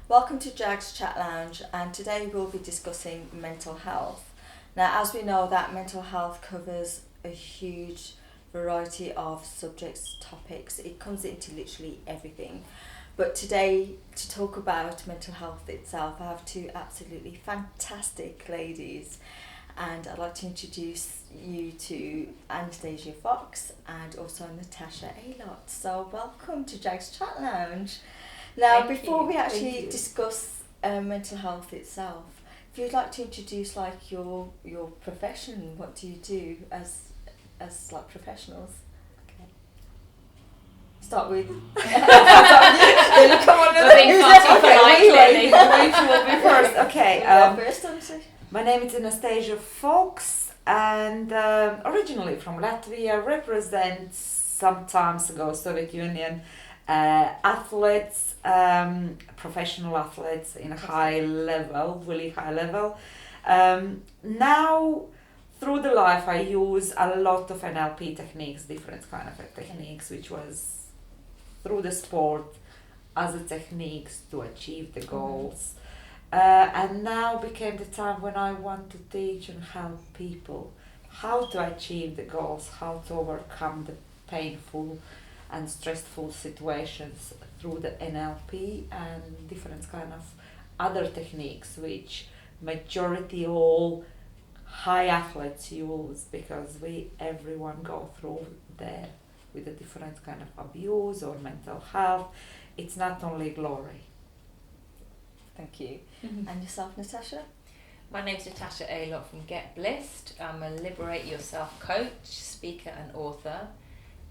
Welcome to Jags Chat Lounge, and today we'll be discussing mental health. Now, as we know, that mental health covers a huge variety of subjects, topics. It comes into literally everything. But today, to talk about mental health itself, I have two absolutely fantastic ladies. And I'd like to introduce you to Anastasia Fox and also Natasha Aylott. So welcome to Jags Chat Lounge. Now, before we actually discuss mental health itself, if you'd like to introduce like your profession, what do you do as like professionals? Okay. Start with. Come on, Rachel will be first. Okay. First, my name is Anastasia Fox, and originally from Latvia, represent some times ago Soviet Union athletes, professional athletes in a high level, really high level. Now, through the life, I use a lot of NLP techniques, different kind of techniques, which was through the sport as a techniques to achieve the goals. And now became the time when I want to teach and help people how to achieve the goals, how to overcome the painful and stressful situations through the NLP and different kind of other techniques which majority all high athletes use, because everyone go through there with a different kind of abuse or mental health. It's not only glory. Thank you. Mm-hmm. And yourself, Natasha? My name's Natasha Aylott from Get Blissed. I'm a Liberate Yourself coach, speaker and author.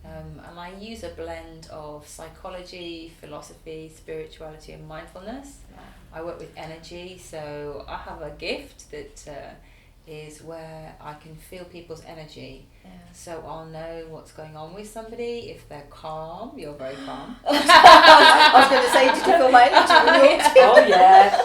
And I use a blend of psychology, philosophy, spirituality and mindfulness. Wow. I work with energy, so I have a gift that is where I can feel people's energy. Yeah. So I'll know what's going on with somebody. If they're calm, you're very calm. I was going to say, did you feel my energy when you walked in?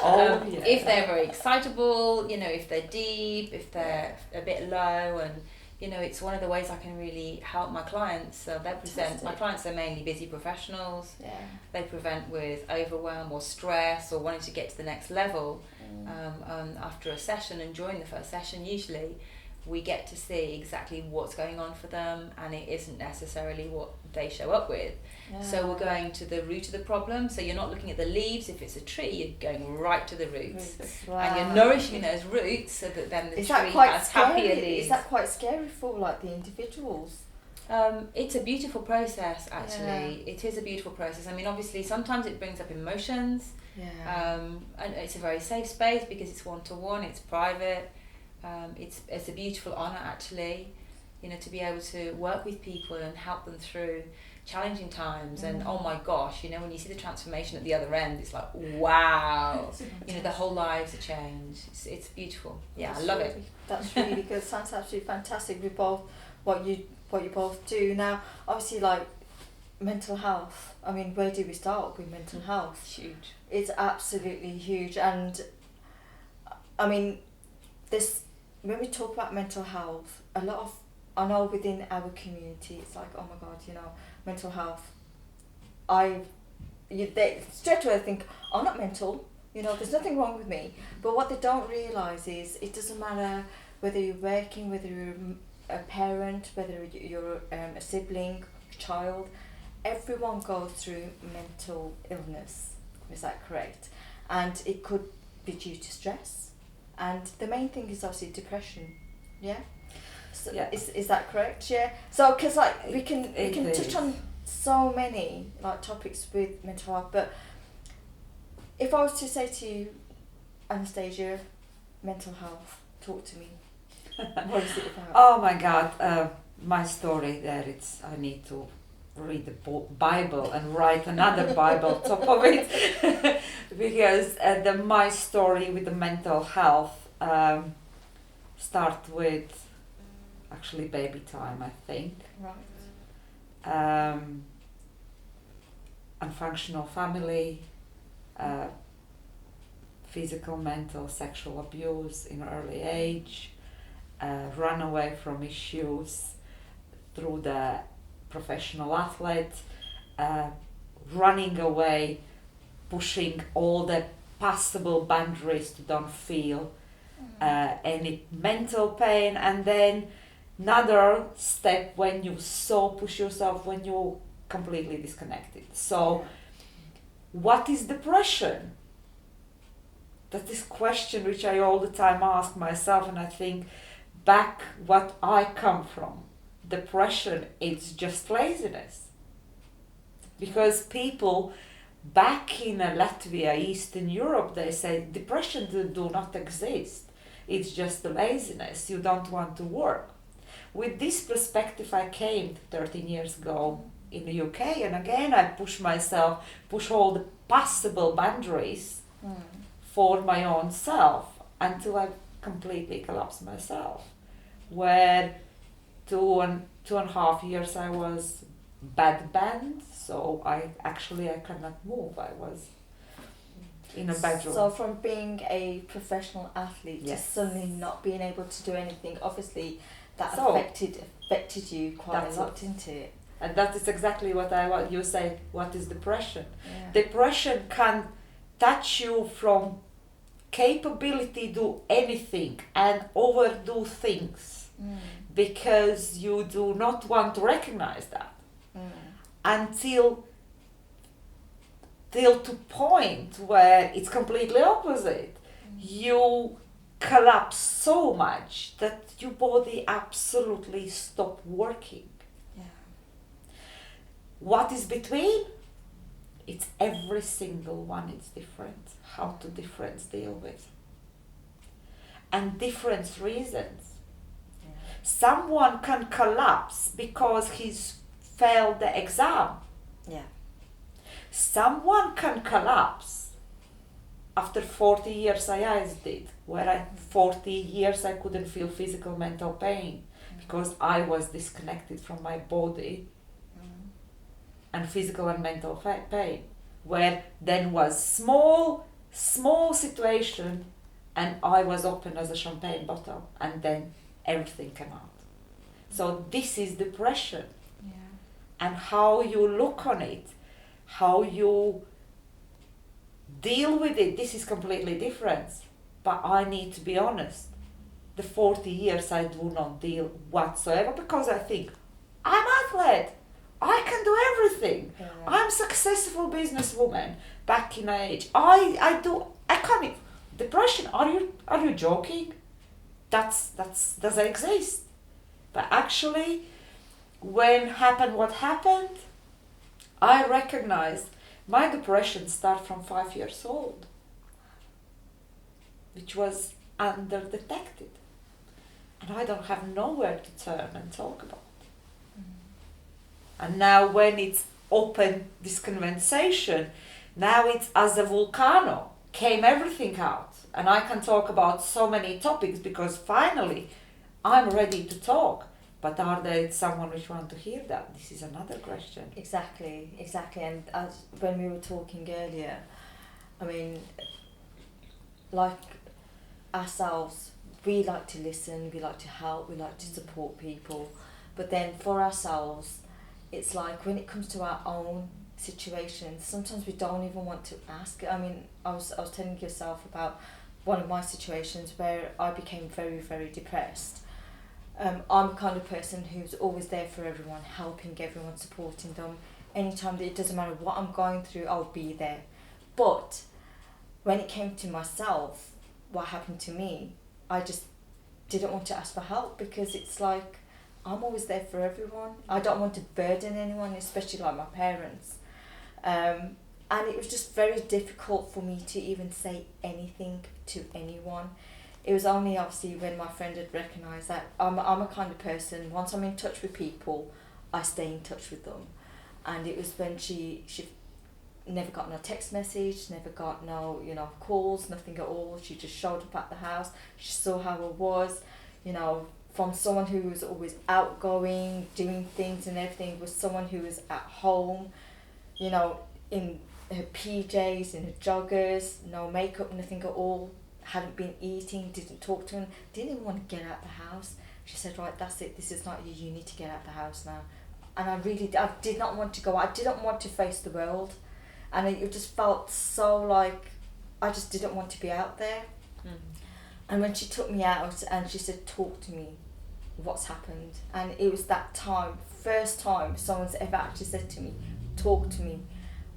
Oh yeah. If they're very excitable, if they're deep, if they're a bit low, and it's one of the ways I can really help my clients. My clients are mainly busy professionals. Yeah. They present with overwhelm or stress or wanting to get to the next level. And after a session, and during the first session, usually we get to see exactly what's going on for them, and it isn't necessarily what they show up with. Yeah. So we're going to the root of the problem. So you're not looking at the leaves. If it's a tree, you're going right to the roots. Wow. And you're nourishing those roots so that then the tree has happier leaves. Is that quite scary for like the individuals? It's a beautiful process, actually. Yeah. It is a beautiful process. I mean, obviously, sometimes it brings up emotions. Yeah. And it's a very safe space because it's one-to-one, it's private. It's a beautiful honour, actually, to be able to work with people and help them through challenging times. And oh my gosh, when you see the transformation at the other end, it's like, wow, the whole lives are changed. It's beautiful. Yeah, I love it. That's really good. Sounds absolutely fantastic with both what you both do. Now, obviously, like mental health, I mean, where do we start with mental health? Huge. It's absolutely huge. And I mean, when we talk about mental health, I know within our community, it's like, oh my God, mental health. They straight away think, I'm not mental, there's nothing wrong with me. But what they don't realise is it doesn't matter whether you're working, whether you're a parent, whether you're a sibling, child, everyone goes through mental illness. Is that correct? And it could be due to stress. And the main thing is obviously depression. Yeah? So yeah. Is that correct? Yeah. So, because we can touch on so many topics with mental health, but if I was to say to you, Anastasia, mental health, talk to me. What is it about? Oh my God, my story there. I need to read the Bible and write another Bible on top of it because my story with the mental health start with actually baby time, I think. Right. Unfunctional family, physical, mental, sexual abuse in early age, run away from issues through the professional athlete, running away pushing all the possible boundaries to don't feel any mental pain, and then another step when you so push yourself when you're completely disconnected. So what is depression? That's this question which I all the time ask myself, and I think back what I come from. Depression, it's just laziness. Because people back in Latvia, Eastern Europe, they say depression do not exist. It's just laziness. You don't want to work. With this perspective, I came 13 years ago in the UK, and again I push all the possible boundaries for my own self until I completely collapsed myself. Where 2.5 years I was bedbound, so I cannot move. I was in a bedroom. So from being a professional athlete Yes. to suddenly not being able to do anything, obviously that So, affected you quite that's a lot, didn't it? And that is exactly what you say. What is depression? Yeah. Depression can touch you from capability to do anything and overdo things because you do not want to recognize that until to point where it's completely opposite. You collapse so much that your body absolutely stop working. What is between? It's every single one is different. How to difference deal with. And different reasons. Someone can collapse because he's failed the exam. Someone can collapse after 40 years I did, where 40 years I couldn't feel physical mental pain because I was disconnected from my body and physical and mental pain, where then was small situation and I was open as a champagne bottle and then everything came out. So this is depression. And how you look on it, how you deal with it, this is completely different. But I need to be honest, the 40 years I do not deal whatsoever because I think, I'm athlete, I can do everything. I'm successful businesswoman back in age. I can't. Depression, are you joking? Does that exist? But actually, when happened what happened, I recognized my depression started from 5 years old, which was undetected. And I don't have nowhere to turn and talk about. And now when it's open, this conversation, now it's as a volcano, came everything out. And I can talk about so many topics because finally I'm ready to talk. But are there someone which want to hear that? This is another question. Exactly. And as when we were talking earlier, I mean, like ourselves, we like to listen, we like to help, we like to support people. But then for ourselves, it's like when it comes to our own situations, sometimes we don't even want to ask. I mean, I was telling yourself about one of my situations where I became very, very depressed. I'm the kind of person who's always there for everyone, helping everyone, supporting them. Anytime that it doesn't matter what I'm going through, I'll be there. But when it came to myself, what happened to me, I just didn't want to ask for help because it's like, I'm always there for everyone. I don't want to burden anyone, especially like my parents. And it was just very difficult for me to even say anything to anyone. It was only obviously when my friend had recognised that I'm a kind of person, once I'm in touch with people, I stay in touch with them. And it was when she never got no text message, never got no, calls, nothing at all. She just showed up at the house. She saw how I was, from someone who was always outgoing, doing things and everything, was someone who was at home, in her PJs, in her joggers, no makeup, nothing at all, hadn't been eating, didn't talk to him, didn't even want to get out of the house. She said, right, that's it, this is not you need to get out of the house now. And I did not want to go, I didn't want to face the world. and it just felt so like I just didn't want to be out there. And when she took me out and she said, talk to me, what's happened? And it was that time, first time someone's ever actually said to me, talk to me.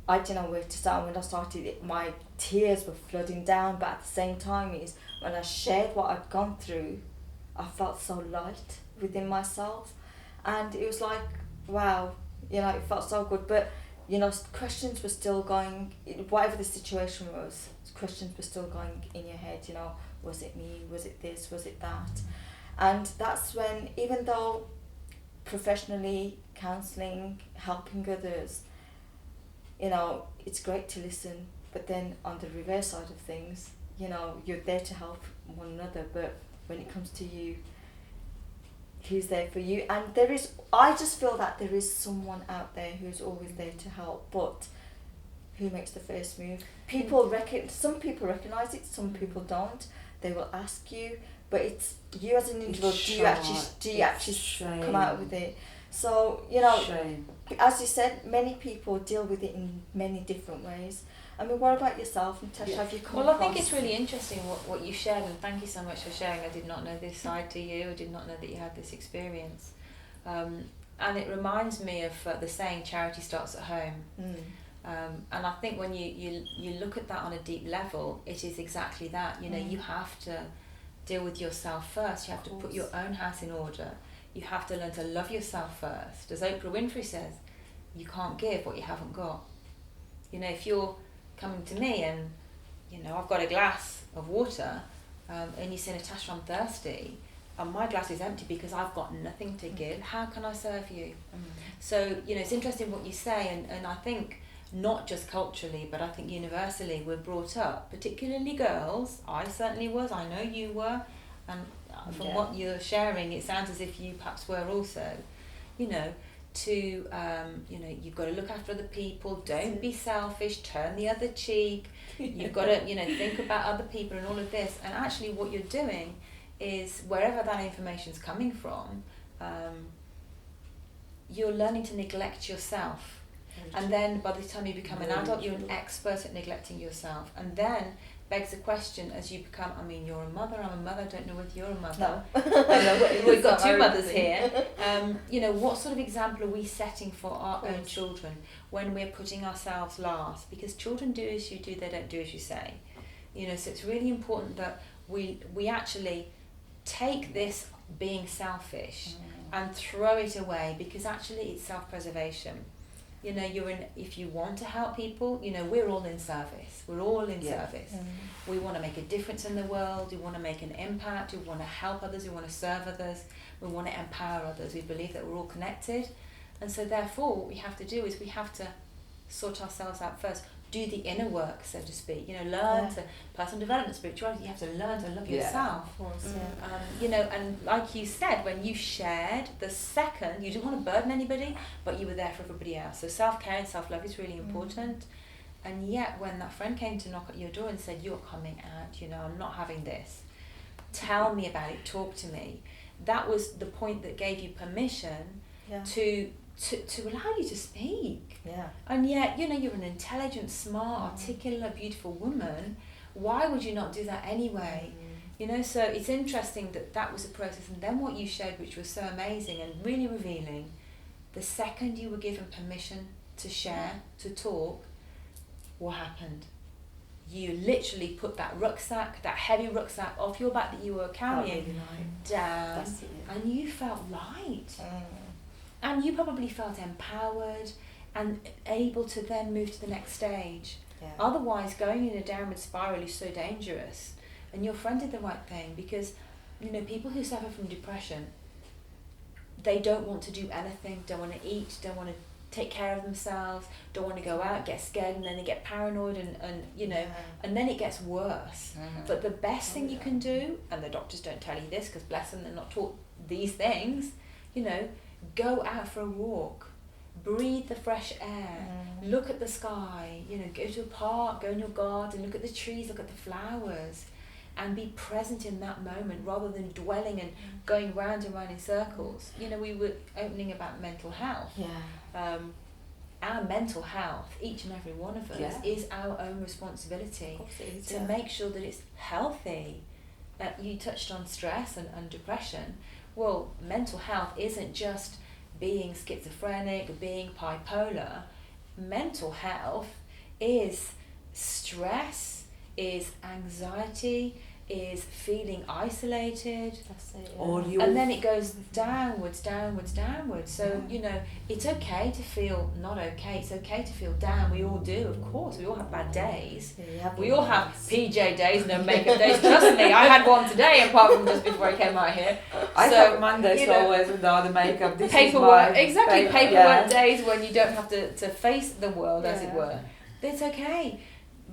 I didn't know where to start. When I started, my tears were flooding down, but at the same time is when I shared what I'd gone through, I felt so light within myself. And it was like, wow, it felt so good. But, questions were still going, whatever the situation was, questions were still going in your head, was it me, was it this, was it that? And that's when, even though professionally counselling, helping others, it's great to listen, but then on the reverse side of things, you're there to help one another, but when it comes to you, who's there for you? And I just feel that there is someone out there who's always there to help, but who makes the first move? Some people recognise it, some people don't. They will ask you, but it's you as an individual. Do you actually come out with it? So Shame. As you said, many people deal with it in many different ways. I mean, what about yourself, Natasha? Have you come Well, I across? think it's really interesting what you shared, and thank you so much for sharing. I did not know this side to you. I did not know that you had this experience. And it reminds me of the saying, charity starts at home. And I think when you look at that on a deep level, it is exactly that. You have to deal with yourself first. You have to put your own house in order. You have to learn to love yourself first. As Oprah Winfrey says, you can't give what you haven't got. If you're coming to me and, I've got a glass of water, and you say, Natasha, I'm thirsty, and my glass is empty because I've got nothing to give, how can I serve you? So, it's interesting what you say, and I think not just culturally, but I think universally we're brought up, particularly girls. I certainly was, I know you were, and from what you're sharing, it sounds as if you perhaps were also, you've got to look after other people, don't be selfish, turn the other cheek, you've got to, think about other people and all of this. And actually what you're doing is, wherever that information's coming from, you're learning to neglect yourself. And then by the time you become an adult, you're an expert at neglecting yourself. And then begs the question, as you become, you're a mother, I'm a mother, I don't know whether you're a mother. No. We've got two mothers here. What sort of example are we setting for our own children when we're putting ourselves last? Because children do as you do, they don't do as you say. So it's really important that we actually take this being selfish and throw it away, because actually it's self-preservation. If you want to help people, we're all in service. We're all in service. We want to make a difference in the world. We want to make an impact. We want to help others. We want to serve others. We want to empower others. We believe that we're all connected. And so therefore, what we have to do is we have to sort ourselves out first. Do the inner work, so to speak. Learn to personal development, spirituality. You have to learn to love yourself. Of course, And like you said, when you shared, the second, you didn't want to burden anybody, but you were there for everybody else. So self-care and self-love is really important. And yet, when that friend came to knock at your door and said, "You're coming out, I'm not having this. Tell me about it. Talk to me." That was the point that gave you permission to allow you to speak. And yet, you're an intelligent, smart, articulate, beautiful woman. Why would you not do that anyway? So it's interesting that was a process. And then what you showed, which was so amazing and really revealing, the second you were given permission to share, to talk, what happened? You literally put that heavy rucksack off your back that you were carrying down, and you felt light. And you probably felt empowered and able to then move to the next stage. Otherwise, going in a downward spiral is so dangerous. And your friend did the right thing, because, people who suffer from depression, they don't want to do anything, don't want to eat, don't want to take care of themselves, don't want to go out, get scared, and then they get paranoid and and then it gets worse. But the best thing you can do, and the doctors don't tell you this because bless them, they're not taught these things, go out for a walk, breathe the fresh air, look at the sky, go to a park, go in your garden, look at the trees, look at the flowers, and be present in that moment rather than dwelling and going round and round in circles. We were opening about mental health. our mental health, each and every one of us, is our own responsibility to make sure that it's healthy. You touched on stress and depression. Well, mental health isn't just being schizophrenic, being bipolar. Mental health is stress, is anxiety, is feeling isolated. That's it, And then it goes downwards. So, it's okay to feel not okay. It's okay to feel down. We all do, of course. We all have bad days. We all have PJ days, no makeup days. Trust me, I had one today, apart from just before I came out here. I have Mondays always without the makeup. This paperwork, is paperwork days when you don't have to face the world, as it were. It's okay.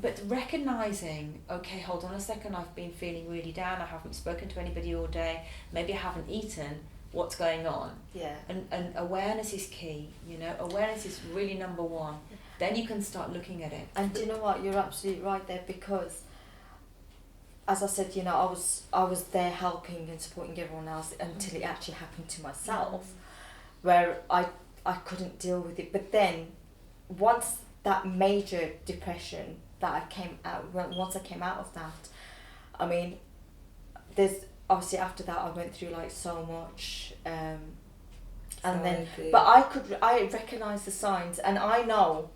But recognising, okay, hold on a second, I've been feeling really down, I haven't spoken to anybody all day, maybe I haven't eaten, what's going on? Yeah. And awareness is key, awareness is really number one. Then you can start looking at it. And do you know what, you're absolutely right there, because as I said, I was there helping and supporting everyone else until it actually happened to myself, where I couldn't deal with it. But then once that major depression that once I came out of that, I mean, there's obviously after that I went through like so much, and then, but I recognise the signs, and I know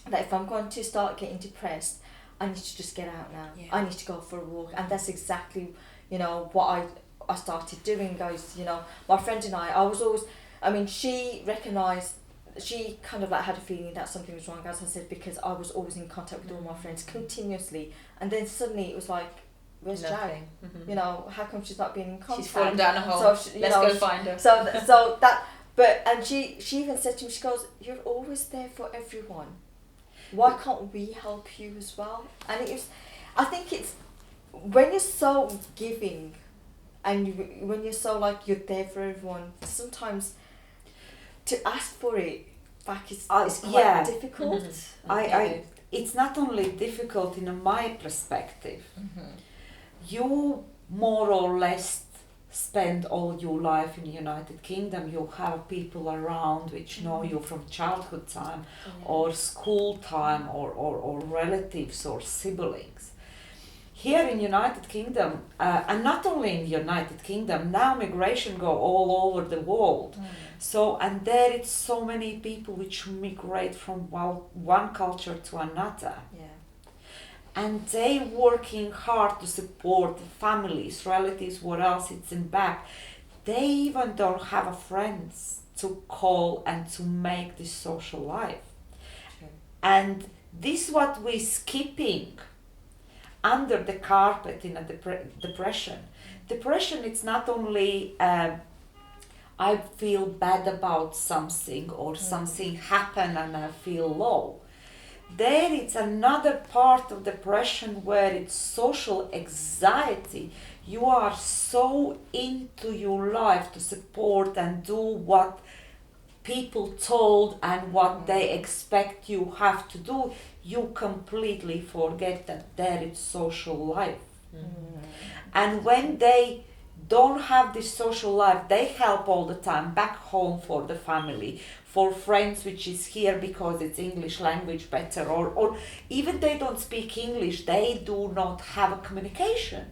that if I'm going to start getting depressed, I need to just get out now. Yeah. I need to go for a walk, and that's exactly, what I started doing. My friend and I was always, she recognised. She kind of like had a feeling that something was wrong, as I said, because I was always in contact with all my friends continuously, and then suddenly it was like, where's Jag? How come she's not being in contact? She's fallen down a hole. So let's go find her. So that, and she even said to me, she goes, "You're always there for everyone. Why can't we help you as well?" And I think it's when you're so giving, and when you're so like you're there for everyone, sometimes to ask for it back is quite difficult. It's not only difficult in my perspective. You more or less spend all your life in the United Kingdom. You have people around which know you from childhood time or school time or relatives or siblings. Here in United Kingdom, and not only in the United Kingdom, now migration go all over the world. So, and there it's so many people which migrate from one culture to another. And they working hard to support families, relatives, what else it's in back. They even don't have a friends to call and to make this social life. And this what we skipping under the carpet in a depression. Depression, it's not only I feel bad about something or something happened and I feel low. There it's another part of depression where it's social anxiety. You are so into your life to support and do what people told and what they expect you have to do. You completely forget that there is social life. And when they don't have this social life, they help all the time back home for the family, for friends which is here because it's English language better, or even they don't speak English, they do not have a communication.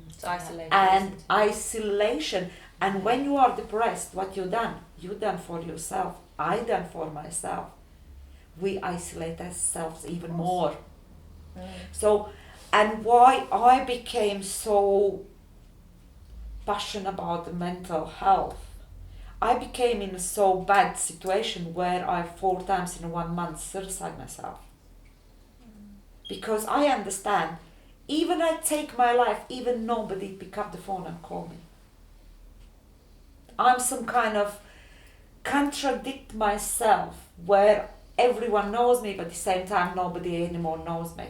It's isolation. And isolation. And when you are depressed, what you done? You done for yourself. I done for myself. We isolate ourselves even more. So, and why I became so passionate about the mental health, I became in a so bad situation where I 4 times in 1 month suicide myself. Because I understand, even I take my life, even nobody pick up the phone and call me. I'm some kind of contradict myself where everyone knows me, but at the same time nobody anymore knows me.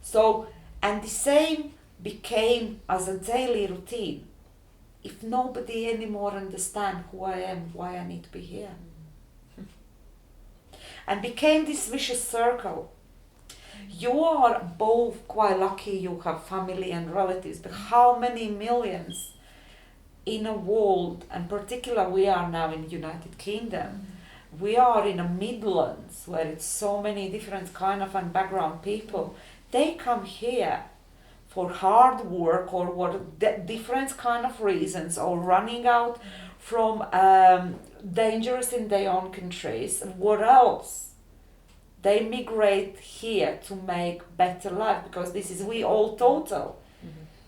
So, and the same became as a daily routine. If nobody anymore understand who I am, why I need to be here. And became this vicious circle. You are both quite lucky you have family and relatives, but how many millions in a world, and particularly we are now in the United Kingdom, we are in a Midlands where it's so many different kind of and background people. They come here for hard work or what different kind of reasons, or running out from dangerous in their own countries. What else? They migrate here to make better life, because this is we all total.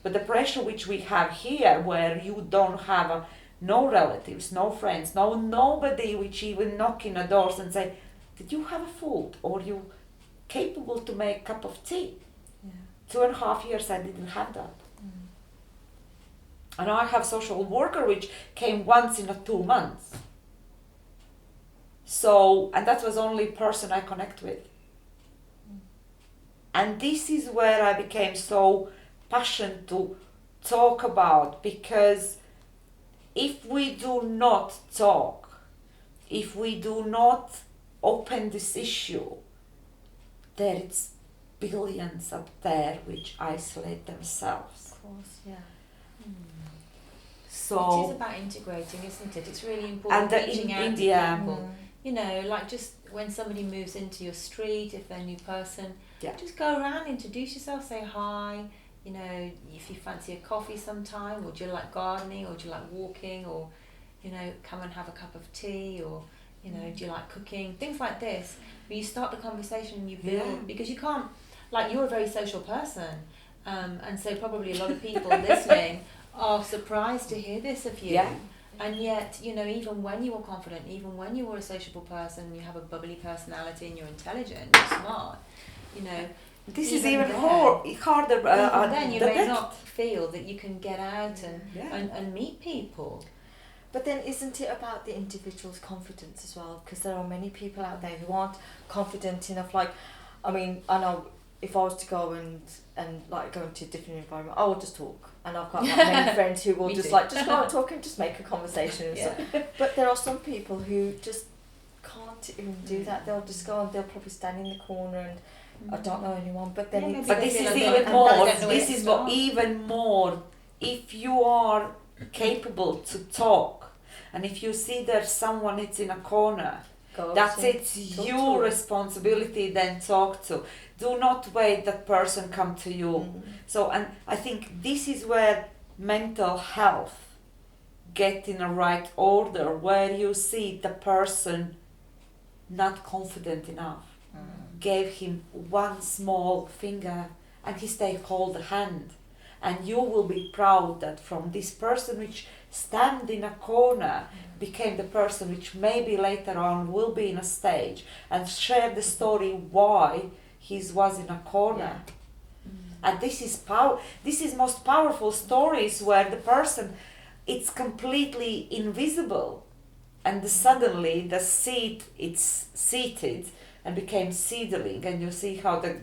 But the pressure which we have here, where you don't have no relatives, no friends, nobody which even knock in the doors and say, did you have a food, or you capable to make a cup of tea? 2.5 years I didn't have that. And I have social worker which came once in a 2 months. So, and that was only person I connect with. And this is where I became so passionate to talk about, because if we do not talk, if we do not open this issue, there is billions up there which isolate themselves. Of course, yeah. So it is about integrating, isn't it? It's really important reaching out to people. You know, like just when somebody moves into your street, if they're a new person, just go around, introduce yourself, say hi. You know, if you fancy a coffee sometime, or do you like gardening, or do you like walking, or, you know, come and have a cup of tea, or, you know, do you like cooking? Things like this, where you start the conversation and you build, because you can't, like, you're a very social person, and so probably a lot of people listening are surprised to hear this of you. And yet, you know, even when you were confident, even when you were a sociable person, you have a bubbly personality and you're intelligent, you're smart, you know. This is even harder. Then you may not feel that you can get out and meet people. But then isn't it about the individual's confidence as well? Because there are many people out there who aren't confident enough. Like, I mean, I know if I was to go and like go into a different environment, I will just talk. And I've got like many friends who will just go and talk and just make a conversation and stuff. But there are some people who just can't even do that. They'll just go and they'll probably stand in the corner and I don't know anyone. But then but this is even more. This is what even more. If you are capable to talk, and if you see there's someone that's in a corner, that's it's your responsibility. Then talk to. Do not wait that person come to you. So, and I think this is where mental health get in a right order, where you see the person not confident enough. Gave him one small finger and he stay hold the hand, and you will be proud that from this person which stand in a corner became the person which maybe later on will be in a stage and share the story why he was in a corner. And this is most powerful stories where the person, it's completely invisible, and suddenly the seed it's seated and became seedling, and you see how the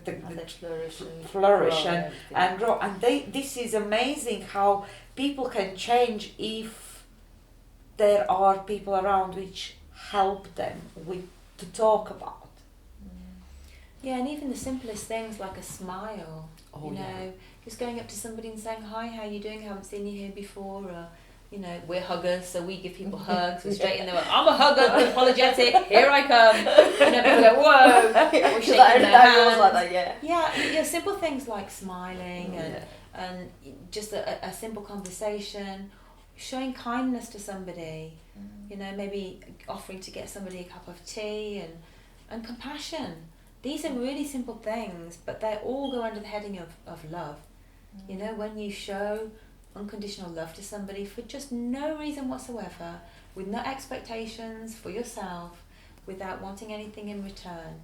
flourish and grow. And this is amazing how people can change if there are people around which help them to talk about. Yeah, and even the simplest things like a smile, you know, just going up to somebody and saying, hi, how you doing? Haven't seen you here before. Or, you know, we're huggers, so we give people hugs. We're straight in there, I'm a hugger, I'm apologetic, here I come. You know, people go, whoa, we're shaking their hands. Like that, yeah, simple things like smiling and just a simple conversation, showing kindness to somebody, you know, maybe offering to get somebody a cup of tea and compassion. These are really simple things, but they all go under the heading of love. You know, when you show unconditional love to somebody for just no reason whatsoever, with no expectations for yourself, without wanting anything in return,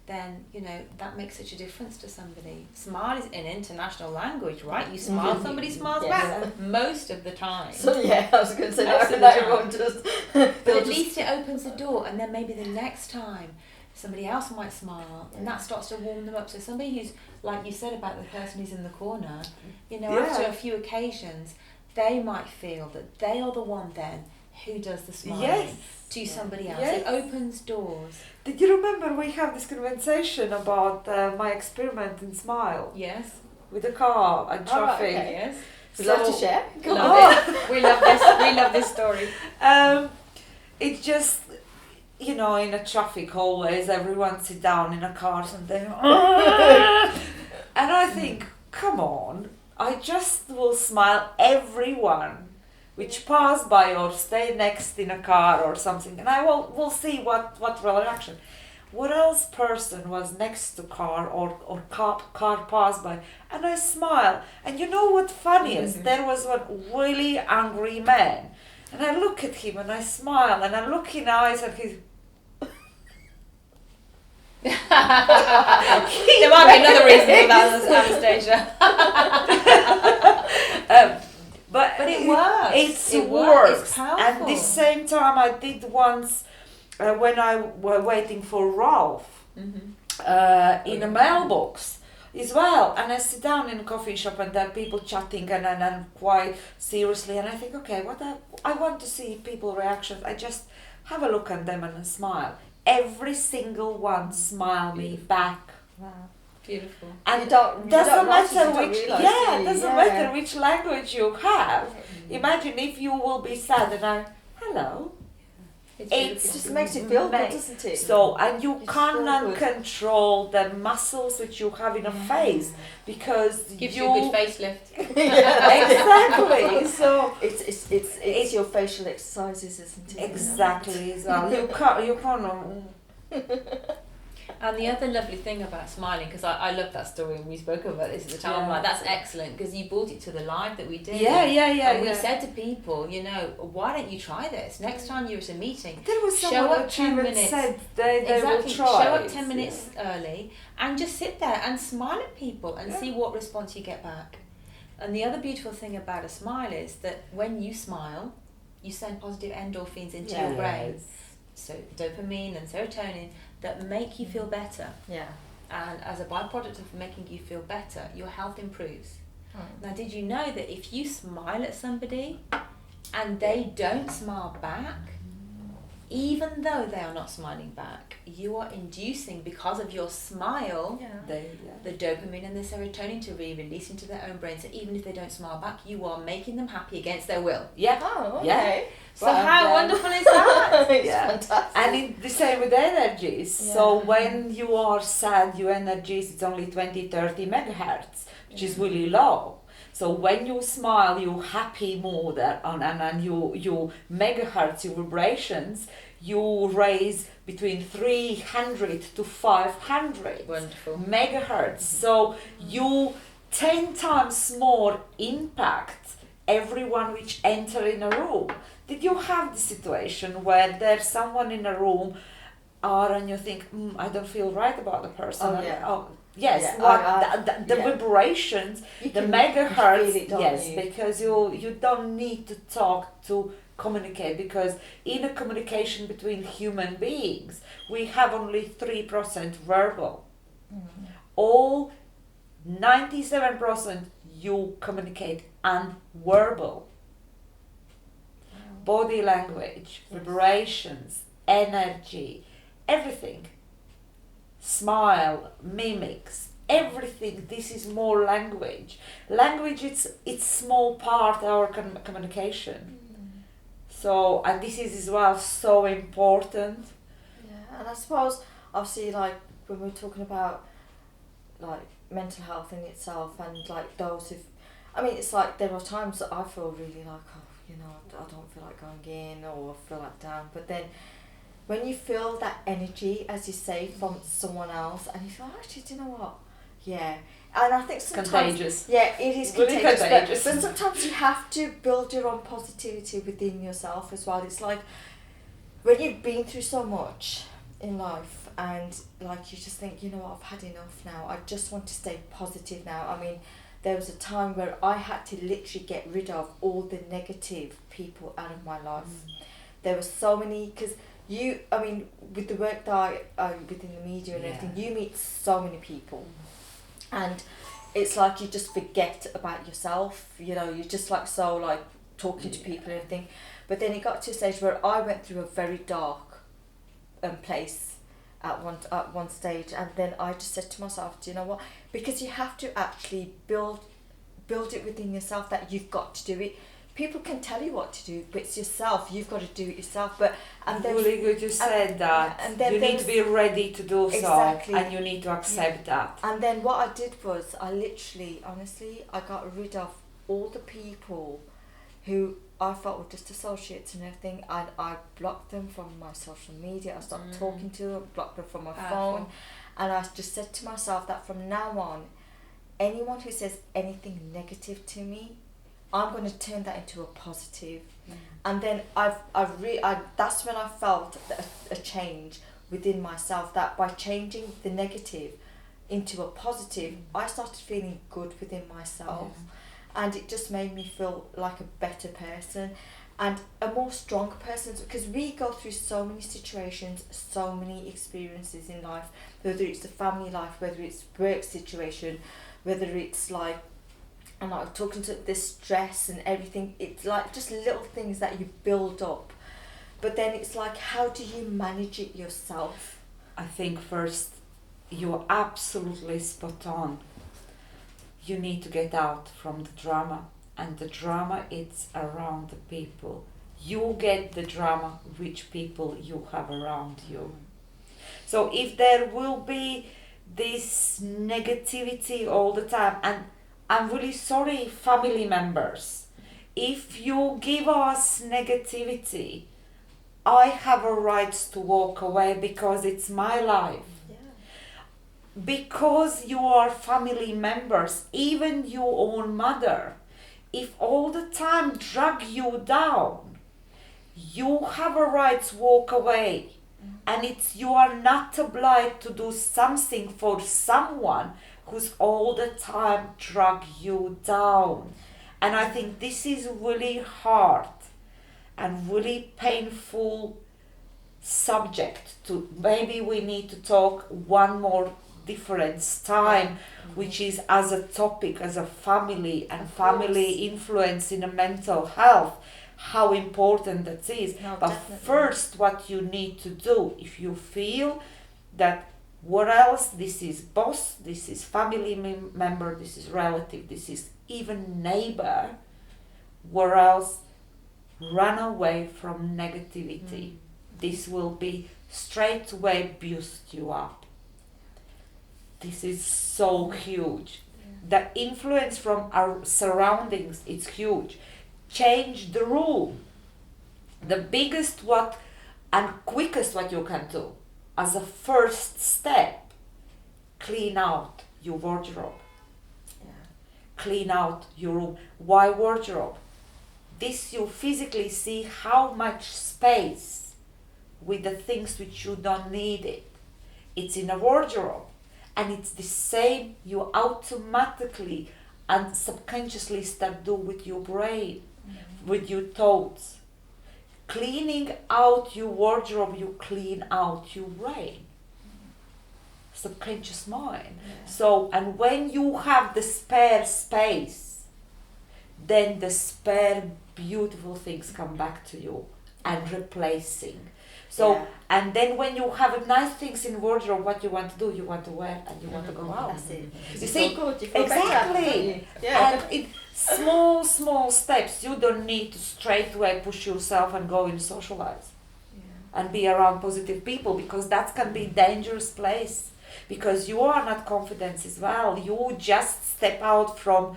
then, you know, that makes such a difference to somebody. Smile is an international language, right? You smile, somebody smiles back most of the time. So I was going to say that everyone does. But at least it opens the door, and then maybe the next time somebody else might smile, and that starts to warm them up. So somebody who's, like you said about the person who's in the corner, you know, after a few occasions, they might feel that they are the one then who does the smiling to somebody else. It opens doors. Did you remember we have this conversation about my experiment in Smile? Yes. With the car and traffic. Okay, yes. We'd love to share. Love it. We love this. We love this story. It just, you know, in a traffic always everyone sit down in a car and they and I think, come on, I just will smile everyone which pass by or stay next in a car or something, and I will see what reaction. What else person was next to car or car passed by, and I smile. And you know what funniest? There was one really angry man, and I look at him and I smile and I look in eyes and he's. There might be another reason for that, Anastasia. But it works. It works. It's powerful. And the same time I did once when I were waiting for Ralph in a mailbox as well, and I sit down in a coffee shop and there are people chatting and quite seriously, and I think, okay, I want to see people reactions. I just have a look at them and smile. Every single one smile me back. Wow. Beautiful. And doesn't matter which language you have. Imagine if you will be sad and I, hello. It just makes you feel good, doesn't it? So, and you cannot control the muscles which you have in a face because gives you a good facelift. Exactly. So it's your facial exercises, isn't it? Exactly. So you can't. And the other lovely thing about smiling, because I love that story and we spoke about this at the time, I'm like, that's excellent, because you brought it to the live that we did. And we said to people, you know, why don't you try this? Next time you're at a meeting, there was show up 10 minutes. Said they will try. Show up 10 minutes early and just sit there and smile at people and see what response you get back. And the other beautiful thing about a smile is that when you smile, you send positive endorphins into your brain. So dopamine and serotonin that make you feel better. Yeah. And as a byproduct of making you feel better, your health improves. Now, did you know that if you smile at somebody and they don't smile back, even though they are not smiling back, you are inducing, because of your smile, the dopamine and the serotonin to release into their own brain. So even if they don't smile back, you are making them happy against their will. Yeah. Oh, okay. Yeah. So how wonderful is that? It's fantastic. And it's the same with energies. Yeah. So when you are sad, your energies it's only 20-30 megahertz, which is really low. So when you smile, you're happy mood and you megahertz, your vibrations, you raise between 300 to 500 Wonderful. megahertz. So you 10 times more impact everyone which enter in a room. Did you have the situation where there's someone in a room and you think, I don't feel right about the person? Oh, yeah. Yes, Yeah, the vibrations, you the can megahertz, feel it, don't yes, you? because you don't need to talk to communicate, because in a communication between human beings, we have only 3% verbal. All 97% you communicate unverbal. Body language, vibrations, energy, everything. Smile, mimics, everything. This is more language. Language, it's small part of our communication. So, and this is as well so important. Yeah, and I suppose obviously like when we're talking about like mental health in itself and like those it's like there are times that I feel really like, I don't feel like going in or I feel like down, but then when you feel that energy, as you say, from someone else, and you feel, actually, do you know what? Yeah. And I think sometimes... Contagious. Yeah, it is Really contagious. But sometimes you have to build your own positivity within yourself as well. It's like when you've been through so much in life and like you just think, you know what, I've had enough now. I just want to stay positive now. I mean, there was a time where I had to literally get rid of all the negative people out of my life. There were so many... because with the work that I within the media and everything, you meet so many people, and it's like you just forget about yourself. You're just like so like talking to people and everything. But then it got to a stage where I went through a very dark place at one stage, and then I just said to myself, do you know what? Because you have to actually build it within yourself that you've got to do it. people can tell you what to do, but it's yourself. You've got to do it yourself. But and then really good you said that. And then you need to be ready to do exactly. so, and you need to accept that. And then what I did was I literally, honestly, I got rid of all the people who I felt were just associates and everything, and I blocked them from my social media. I stopped talking to them, blocked them from my phone, and I just said to myself that from now on, anyone who says anything negative to me, I'm going to turn that into a positive. And then that's when I felt a change within myself, that by changing the negative into a positive, I started feeling good within myself. And it just made me feel like a better person and a more strong person, because we go through so many situations, so many experiences in life, whether it's the family life, whether it's work situation, whether it's like, and like talking to the stress and everything. It's like just little things that you build up, but then it's like, how do you manage it yourself? I think first, you're absolutely spot on. You need to get out from the drama, and the drama it's around the people. You get the drama which people you have around you. So if there will be this negativity all the time, and I'm really sorry, family members, if you give us negativity, I have a right to walk away because it's my life. Because you are family members, even your own mother, if all the time drag you down, you have a right to walk away. And it's, you are not obliged to do something for someone who's all the time drag you down. And I think this is really hard and really painful subject to, maybe we need to talk one more different time, which is as a topic, as a family and family influence in a mental health, how important that is. No, but definitely. First, what you need to do, if you feel that what else, this is boss, this is family member, this is relative, this is even neighbor, where else, run away from negativity. This will be straight away boost you up. This is so huge. The influence from our surroundings is huge. Change the room. The biggest what and quickest what you can do as a first step, clean out your wardrobe. Clean out your room. Why wardrobe? This you physically see how much space with the things which you don't need it. It's in a wardrobe. And it's the same you automatically and subconsciously start do with your brain, with your thoughts. Cleaning out your wardrobe, you clean out your brain, subconscious mind. So, and when you have the spare space, then the spare beautiful things come back to you and replacing. So, and then when you have nice things in wardrobe, what you want to do, you want to wear and you want to go out. That's it. You see, good, you feel exactly. better, And in small steps, you don't need to straight away push yourself and go and socialize and be around positive people, because that can be a dangerous place, because you are not confident as well. You just step out from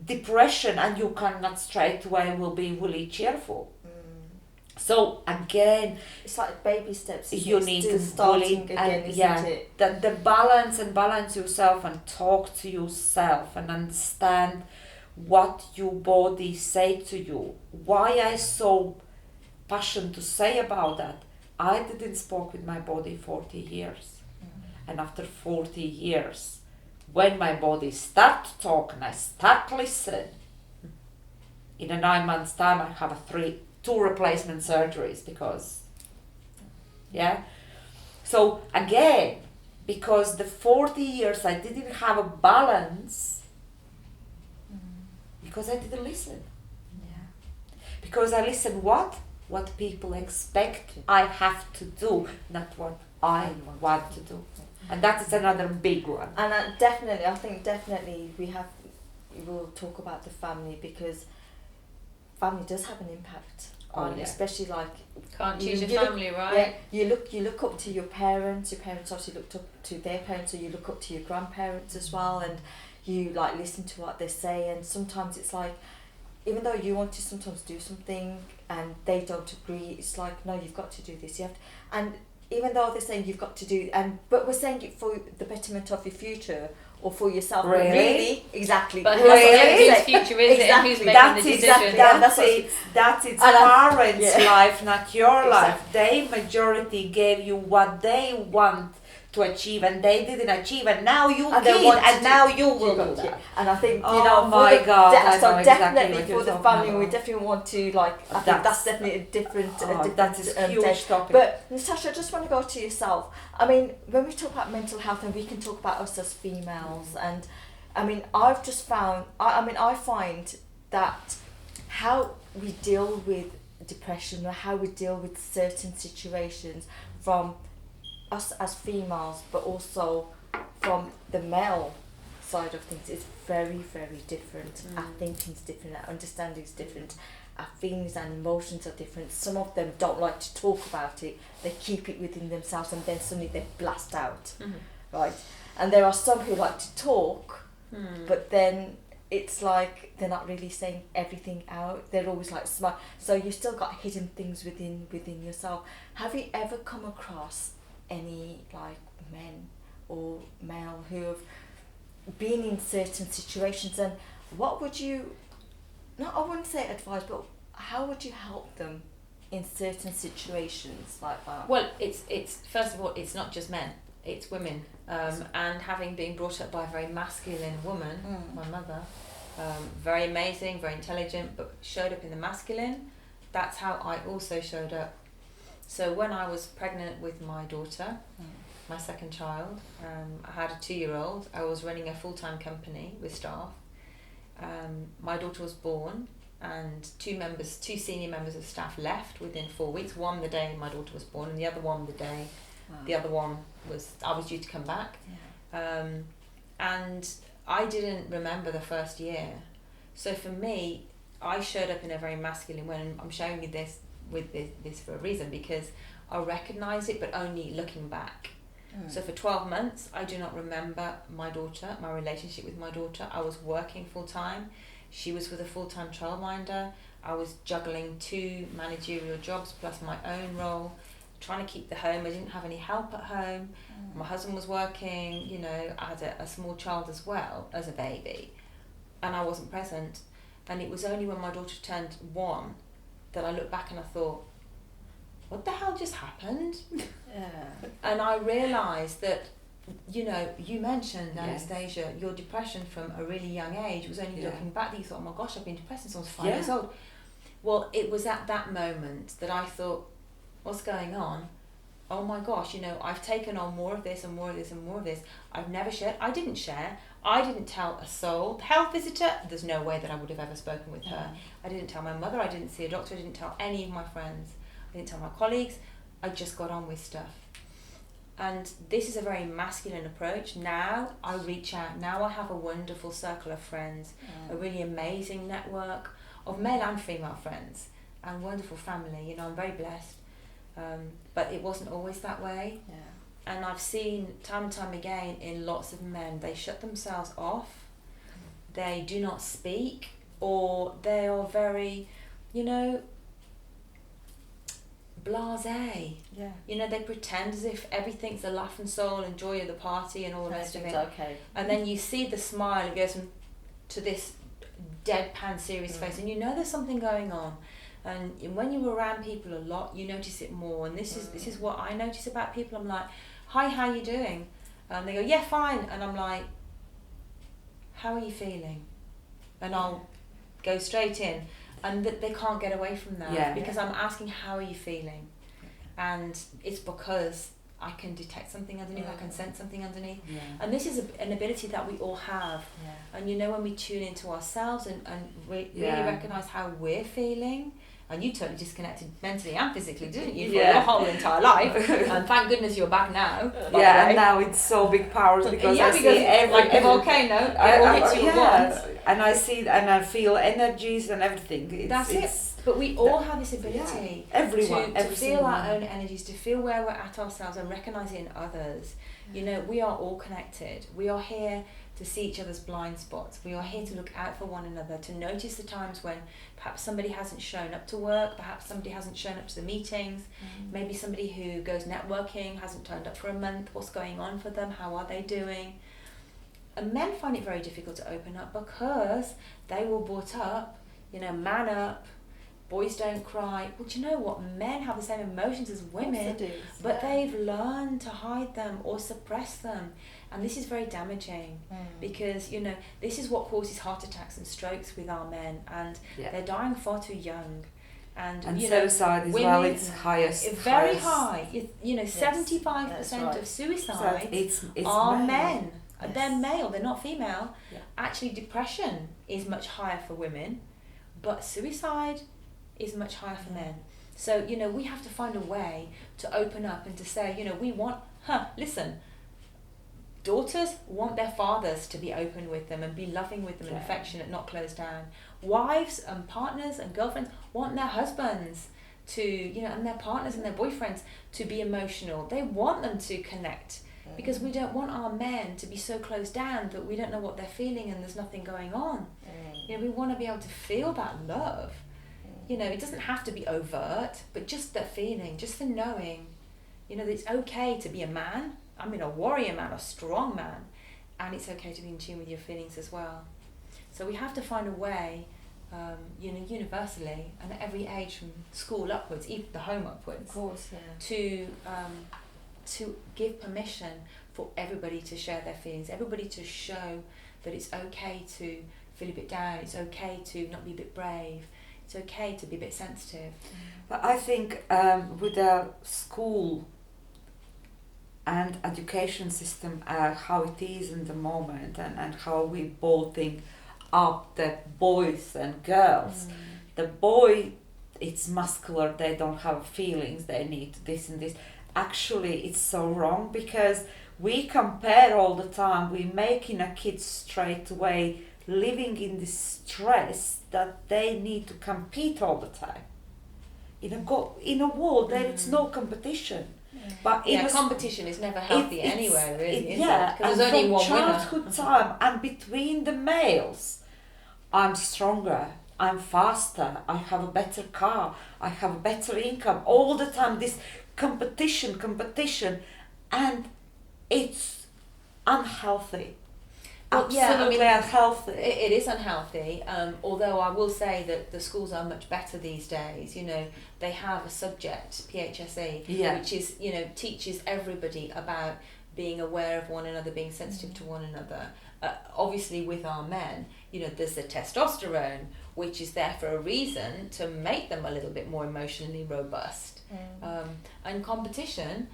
depression and you cannot straight away will be really cheerful. So again, it's like baby steps. You need to starting bully again, and isn't it? the balance yourself and talk to yourself and understand what your body say to you. Why I so passionate to say about that? I didn't spoke with my body 40 years, and after 40 years, when my body start to talk and I start to listen, in a 9 months time I have 2 replacement surgeries because, so again, because the 40 years I didn't have a balance, because I didn't listen. Because I listened what people expect I have to do, not what I want to do. And that is another big one. And I think definitely we will talk about the family, because family does have an impact on, especially like can't choose your family, right? Yeah, you look up to your parents. Your parents obviously looked up to their parents, so you look up to your grandparents as well, and you like listen to what they say. And sometimes it's like, even though you want to sometimes do something and they don't agree, it's like, no, you've got to do this. You have to, and even though they're saying you've got to do, but we're saying it for the betterment of your future or for yourself. Really? Exactly. But really? whose future is it? And who's making That's the exactly decision? that's its And parents' life, not your life. Exactly. They majority gave you what they want to achieve, and they didn't achieve, and now you And kid, they want and to now do- you will do Yeah. that. And I think, Oh you know, my God, I so know exactly definitely what you're for the talking family, we about. definitely want to, like, I think that's definitely a different, That is a huge take. topic. But Natasha, I just want to go to yourself. I mean, when we talk about mental health, and we can talk about us as females, and I mean, I've just found, I find that how we deal with depression or how we deal with certain situations from us as females, but also from the male side of things, is very, very different. Our thinking's different, our understanding's different, our feelings and emotions are different. Some of them don't like to talk about it, they keep it within themselves, and then suddenly they blast out, right? And there are some who like to talk, but then it's like they're not really saying everything out. They're always like smart. So you've still got hidden things within yourself. Have you ever come across any like men or male who have been in certain situations, and what would you, not I wouldn't say advise, but how would you help them in certain situations like that? Well, it's first of all, it's not just men, it's women. And having been brought up by a very masculine woman, my mother, very amazing, very intelligent, but showed up in the masculine, that's how I also showed up. So when I was pregnant with my daughter, my second child, I had a 2-year-old, I was running a full-time company with staff. My daughter was born, and two senior members of staff left within 4 weeks, one the day my daughter was born and the other one the day the other one I was due to come back. And I didn't remember the first year. So for me, I showed up in a very masculine way, and I'm showing you this for a reason, because I recognise it, but only looking back. So for 12 months, I do not remember my daughter, my relationship with my daughter. I was working full time. She was with a full-time childminder. I was juggling 2 managerial jobs plus my own role, trying to keep the home. I didn't have any help at home. My husband was working, you know, I had a small child as well as a baby, and I wasn't present. And it was only when my daughter turned 1 that I looked back and I thought, what the hell just happened? And I realised that, you know, you mentioned, Anastasia, your depression from a really young age was only looking back that you thought, oh my gosh, I've been depressed since I was 5 years old. Well, it was at that moment that I thought, what's going on? Oh my gosh, you know, I've taken on more of this and more of this and more of this. I've never shared. I didn't share. I didn't tell a soul. The health visitor, there's no way that I would have ever spoken with her. I didn't tell my mother. I didn't see a doctor. I didn't tell any of my friends. I didn't tell my colleagues. I just got on with stuff. And this is a very masculine approach. Now I reach out. Now I have a wonderful circle of friends, a really amazing network of male and female friends, and wonderful family. You know, I'm very blessed. But it wasn't always that way. And I've seen time and time again in lots of men, they shut themselves off, they do not speak, or they are very, you know, blasé. You know, they pretend as if everything's a laugh and soul and joy of the party and all the rest of it. Okay. And then you see the smile, it goes to this deadpan serious face, and you know there's something going on. And when you're around people a lot, you notice it more. And this is what I notice about people. I'm like, hi, how you doing? And they go, yeah, fine. And I'm like, how are you feeling? And I'll go straight in. And they can't get away from that because I'm asking, how are you feeling? And it's because I can detect something underneath, I can sense something underneath. And this is an ability that we all have. And you know, when we tune into ourselves and really recognise how we're feeling and you totally disconnected mentally and physically, didn't you, for Yeah. your whole entire life? And thank goodness you're back now. by Yeah, the way. and now it's so big powers because I see it's like a volcano, it all hits you at once. and I see and I feel energies and everything. That's it. But we all have this ability everyone, to feel our own energies, to feel where we're at ourselves and recognise it in others. You know, we are all connected. We are here to see each other's blind spots. We are here to look out for one another, to notice the times when perhaps somebody hasn't shown up to work, perhaps somebody hasn't shown up to the meetings, maybe somebody who goes networking hasn't turned up for a month. What's going on for them? How are they doing? And men find it very difficult to open up because they were brought up, you know, man up, boys don't cry. Well, do you know what? Men have the same emotions as women, but they've learned to hide them or suppress them. And this is very damaging because, you know, this is what causes heart attacks and strokes with our men, and they're dying far too young. And you suicide as well, it's highest. Very high. You know, 75% of suicides are men. Yes. They're male, they're not female. Actually, depression is much higher for women, but suicide is much higher for men. So, you know, we have to find a way to open up and to say, you know, we want, listen, daughters want their fathers to be open with them and be loving with them and affectionate, not closed down. Wives and partners and girlfriends want their husbands to, you know, and their partners and their boyfriends to be emotional. They want them to connect because we don't want our men to be so closed down that we don't know what they're feeling and there's nothing going on. You know, we want to be able to feel that love. You know, it doesn't have to be overt, but just the feeling, just the knowing, you know, that it's okay to be a man. I mean, a warrior man, a strong man, and it's okay to be in tune with your feelings as well. So we have to find a way, you know, universally, and at every age from school upwards, even the home upwards, of course, to give permission for everybody to share their feelings, everybody to show that it's okay to feel a bit down, it's okay to not be a bit brave, it's okay to be a bit sensitive. But I think with the school and education system, how it is in the moment, and how we bolting up the boys and girls. The boy, it's muscular, they don't have feelings, they need this and this. Actually, it's so wrong because we compare all the time. We're making a kid straight away living in this stress that they need to compete all the time. In a world there is no competition. But competition is never healthy anyway, really. Because there's only one childhood winner. time and between the males, I'm stronger, I'm faster, I have a better car, I have a better income. All the time, this competition, and it's unhealthy. Well, absolutely unhealthy. It is unhealthy, although I will say that the schools are much better these days. You know, they have a subject, PHSE, which is, you know, teaches everybody about being aware of one another, being sensitive to one another. Obviously with our men, you know, there's the testosterone, which is there for a reason to make them a little bit more emotionally robust. And competition,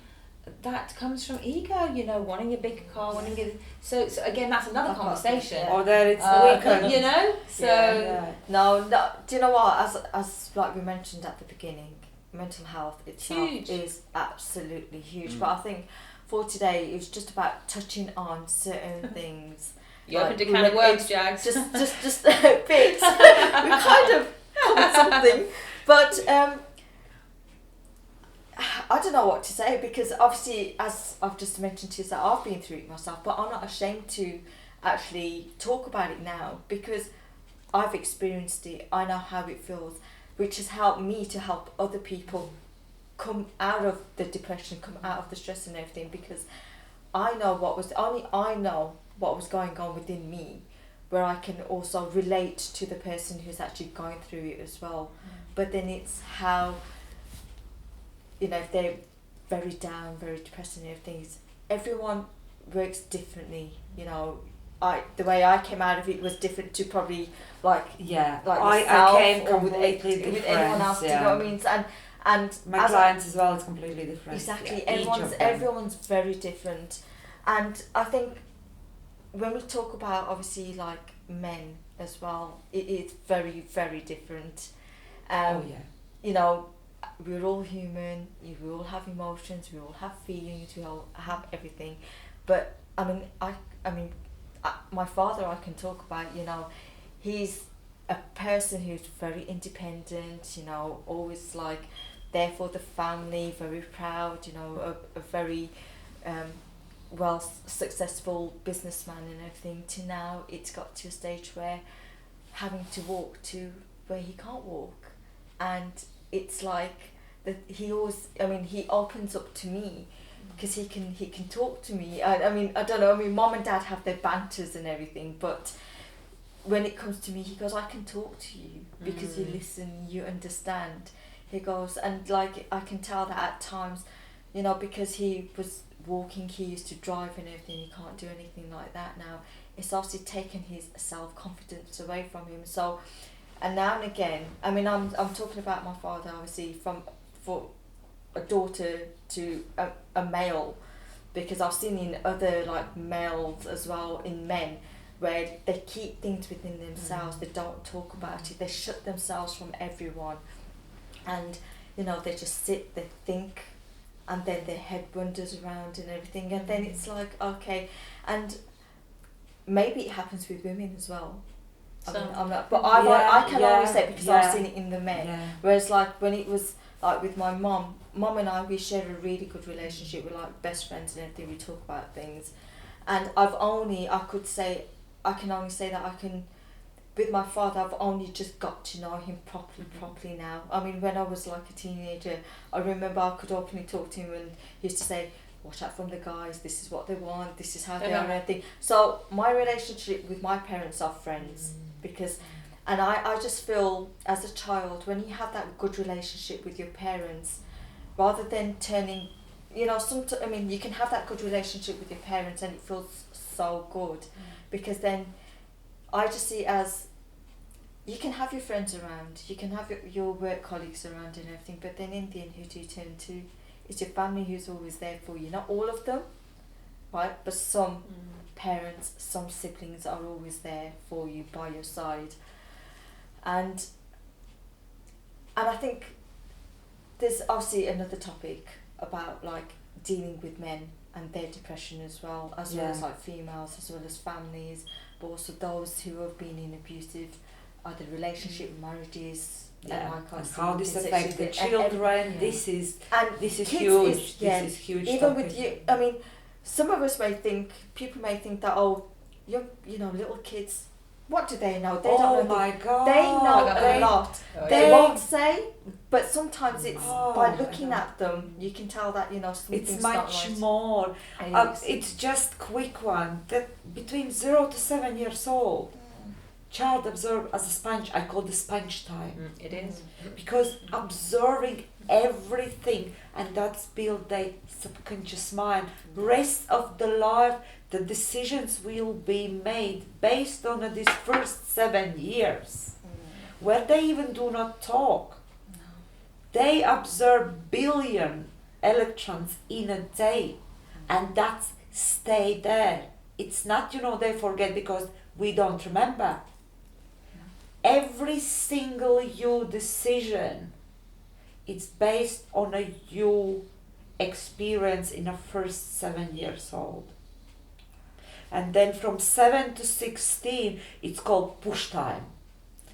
that comes from ego, you know, wanting a big car, wanting a... So again, that's another conversation. Or that it's weekend. You know, so... No, do you know what, as like we mentioned at the beginning, mental health itself is absolutely huge. But I think for today, it was just about touching on certain things. You opened a can of worms, Jags. Just bits. We kind of covered something. But I don't know what to say because obviously, as I've just mentioned to you, that I've been through it myself, but I'm not ashamed to actually talk about it now because I've experienced it. I know how it feels, which has helped me to help other people come out of the depression, come out of the stress and everything, because I know what was going on within me, where I can also relate to the person who's actually going through it as well. But then it's how, you know, if they're very down, very depressed and everything, everyone works differently, you know. The way I came out of it was different to probably like I came completely different with anyone else. Do you know what I mean? And my clients as well is completely different. Exactly, everyone's very different, and I think when we talk about obviously like men as well, it is very, very different. you know, we're all human, we all have emotions, we all have feelings, we all have everything. But my father, I can talk about, you know, he's a person who's very independent, you know, always like there for the family, very proud, you know, a very well successful businessman and everything, to now it's got to a stage where having to walk to where he can't walk. And it's like that he always, I mean, he opens up to me because he can talk to me. I mean, I don't know, I mean, mom and dad have their banters and everything, but when it comes to me, he goes, I can talk to you because you listen, you understand. He goes, and like I can tell that at times, you know, because he was walking, he used to drive and everything, he can't do anything like that now. It's obviously taken his self-confidence away from him. So, and now and again, I mean, I'm talking about my father, obviously, for a daughter to a male, because I've seen in other like males as well, in men, where they keep things within themselves, they don't talk about it, they shut themselves from everyone, and you know, they just sit, they think, and then their head wanders around and everything, and then it's like, okay, and maybe it happens with women as well. I mean, I'm not, but I can only say because I've seen it in the men. Yeah. Whereas like when it was like with my mum and I, we share a really good relationship. We're like best friends and everything. We talk about things, and I can only say that I can. With my father, I've only just got to know him properly now. I mean, when I was like a teenager, I remember I could openly talk to him, and he used to say, watch out from the guys, this is what they want, this is how they are, and everything. So my relationship with my parents are friends, because, and I just feel as a child, when you have that good relationship with your parents, rather than turning, you know, I mean, you can have that good relationship with your parents and it feels so good, because then I just see it as, you can have your friends around, you can have your work colleagues around and everything, but then in the end, who do you turn to? It's your family who's always there for you. Not all of them, right? But some parents, some siblings are always there for you, by your side. And I think there's obviously another topic about like dealing with men and their depression as well as like females, as well as families, but also those who have been in abusive either relationship, marriages, and how this affects the children. This is huge. This is huge. Even topic. With you, I mean, some of us people may think that, oh, you know, little kids, what do they know? They don't know. My God. They know a lot. They won't say, but sometimes it's by looking at them, you can tell that, you know, something's it's much more. It's just quick one. That between 0 to 7 years old, child absorb as a sponge. I call the sponge time. It is. Because absorbing everything, and that's build their subconscious mind. Rest of the life, the decisions will be made based on these first 7 years, where they even do not talk. No. They absorb billion electrons in a day, and that's stay there. It's not, you know, they forget because we don't remember. Every single you decision, it's based on a you experience in the first 7 years old. And then from 7 to 16, it's called push time.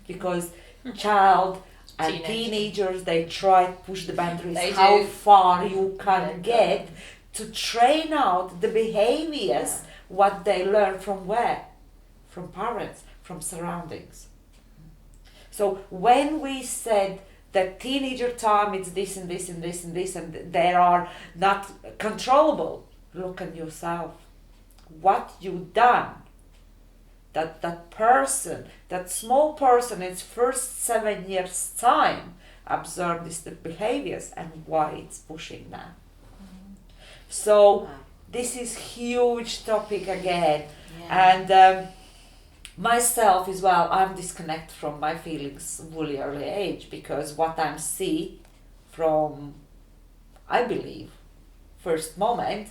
Because child and teenagers, they try to push the boundaries, how far you can get to train out the behaviors, what they learn from where? From parents, from surroundings. So when we said that teenager time, it's this and this and this and this, and they are not controllable, look at yourself. What you done, that person, that small person, its first 7 years time, absorb these behaviors and why it's pushing them. So this is huge topic again, and myself as well, I'm disconnected from my feelings really early age, because what I see from, I believe, first moment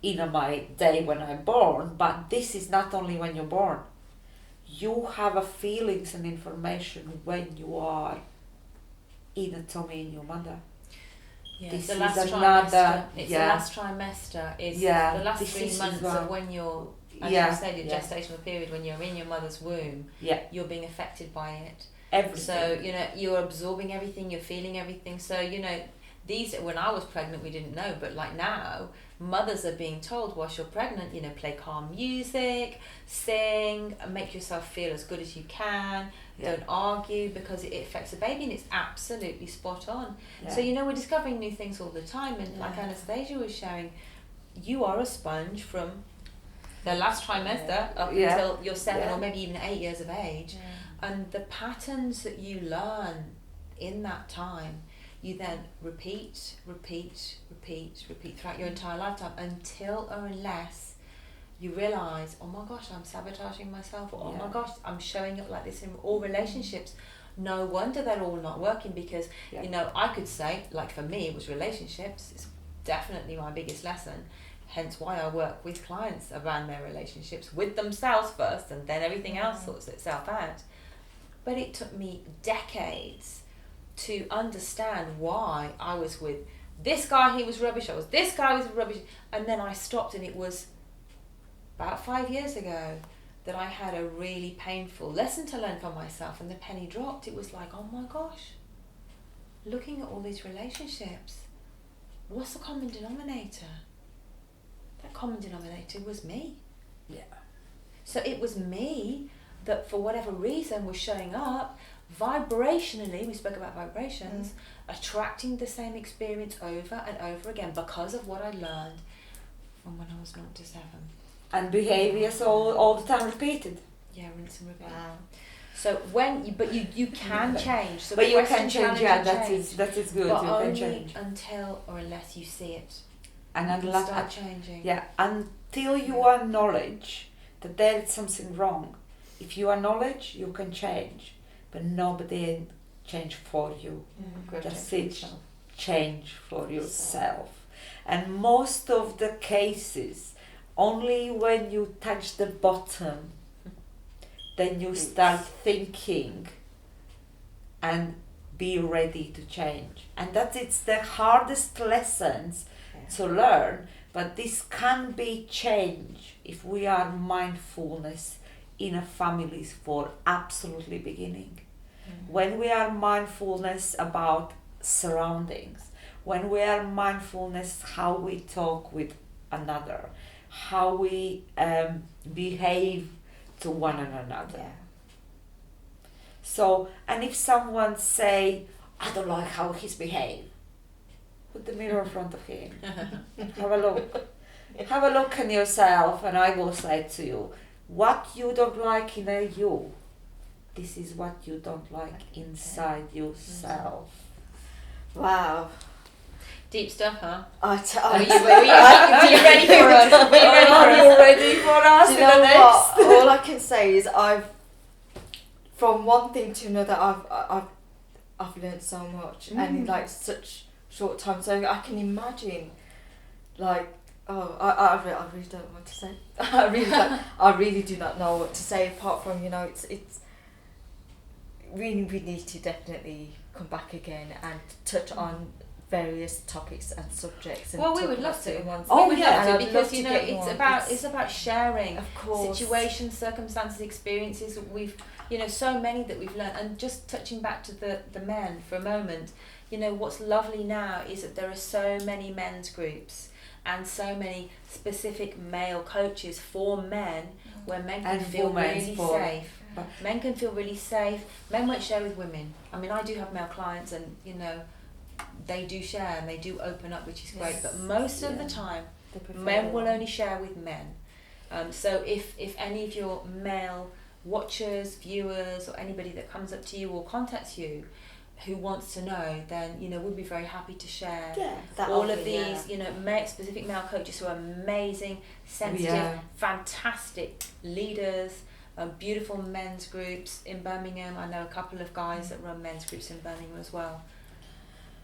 in my day when I'm born, but this is not only when you're born. You have a feelings and information when you are in a tummy in your mother. Yeah, This the is last another- trimester. It's yeah. the last trimester. Is Yeah, the last this 3 is months well. of when you're, as Yeah, you said, your yeah. gestational period, when you're in your mother's womb, Yeah, you're being affected by it. everything. So, you're absorbing everything, you're feeling everything. So, these, when I was pregnant, we didn't know, but like now, mothers are being told whilst you're pregnant, play calm music, sing, and make yourself feel as good as you can. Yeah. Don't argue, because it affects the baby, and it's absolutely spot on. Yeah. So, we're discovering new things all the time, and like Yeah. Anastasia was sharing, you are a sponge from the last trimester up Yeah. until you're 7 Yeah. or maybe even 8 years of age. And the patterns that you learn in that time, you then repeat throughout your entire lifetime, until or unless you realise, oh my gosh, I'm sabotaging myself, or oh my Yeah. gosh, I'm showing up like this in all relationships. No wonder they're all not working, because, Yeah. I could say, like for me, it was relationships. It's definitely my biggest lesson. Hence why I work with clients around their relationships with themselves first, and then everything else sorts itself out. But it took me decades to understand why I was with this guy, he was rubbish, I was this guy, was rubbish. And then I stopped, and it was about 5 years ago that I had a really painful lesson to learn for myself, and the penny dropped. It was like, oh my gosh, looking at all these relationships, what's the common denominator? That common denominator was me. Yeah. So it was me that, for whatever reason, was showing up vibrationally, we spoke about vibrations, attracting the same experience over and over again because of what I learned from when I was 0 to 7. And behaviours all the time repeated. Yeah, rinse and repeat. Wow. So you can change. So But the you can question, change, challenge, yeah, and change. that is good, But you only can change. until or unless you see it. And You unless, start changing. yeah, until you acknowledge that there is something wrong. If you acknowledge, you can change, but nobody change for you. Just it, change for yourself. And most of the cases, only when you touch the bottom, then you start thinking and be ready to change. And it's the hardest lessons to learn, but this can be changed if we are mindfulness in a families for absolutely beginning. When we are mindfulness about surroundings, when we are mindfulness how we talk with another, how we behave to one another. Yeah. So, and if someone say, I don't like how he's behaved, put the mirror in front of him. Have a look. Have a look at yourself, and I will say to you, what you don't like in you, this is what you don't like inside yourself. Wow. Deep stuff, huh? Are Are you ready for us? Are you ready for us? Do you in know the next? what? All I can say is from one thing to another, I've learned so much, and in like such short time. So I can imagine, like, I really don't know what to say. I really do not know what to say, apart from it's we need to definitely come back again and touch on various topics and subjects. And Well, we talk would about love to. certain ones. Oh, We would yeah, love and to, I'd because love to get more. it's about sharing Of course. situations, circumstances, experiences that we've so many that we've learned. And just touching back to the men for a moment, what's lovely now is that there are so many men's groups and so many specific male coaches for men, where men can And feel women really for- safe. Men can feel really safe. Men won't share with women. I mean, I do have male clients, and they do share and they do open up, which is great. Yes. But most of Yeah. the time, They prefer men will it. only share with men. So if any of your male watchers, viewers, or anybody that comes up to you or contacts you who wants to know, then we'd be very happy to share That all offer, of these specific male coaches who are amazing, sensitive, Yeah. fantastic leaders. Beautiful men's groups in Birmingham. I know a couple of guys that run men's groups in Birmingham as well.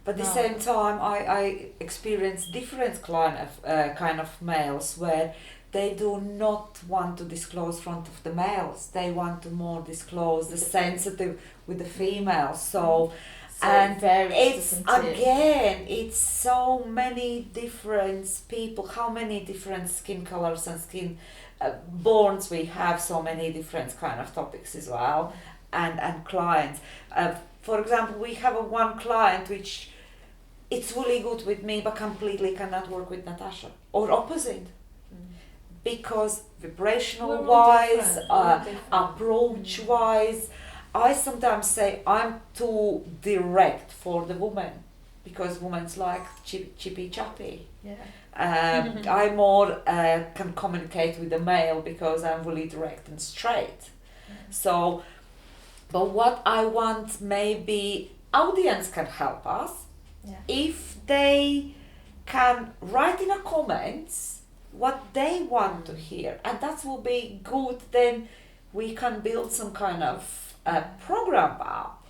But at the No. same time, I experience different kind of males where they do not want to disclose front of the males. They want to more disclose the sensitive with the females. So, and varies, it's doesn't it? again, it's so many different people, how many different skin colors and skin bones we have, so many different kind of topics as well, and clients. For example, we have one client which it's really good with me but completely cannot work with Natasha, or opposite, because vibrational wise, approach wise, I sometimes say I'm too direct for the woman, because women's like chippy chappy. Yeah. I more can communicate with the male because I'm really direct and straight. So, but what I want, maybe audience can help us if they can write in the comments what they want to hear, and that will be good. Then we can build some kind of program up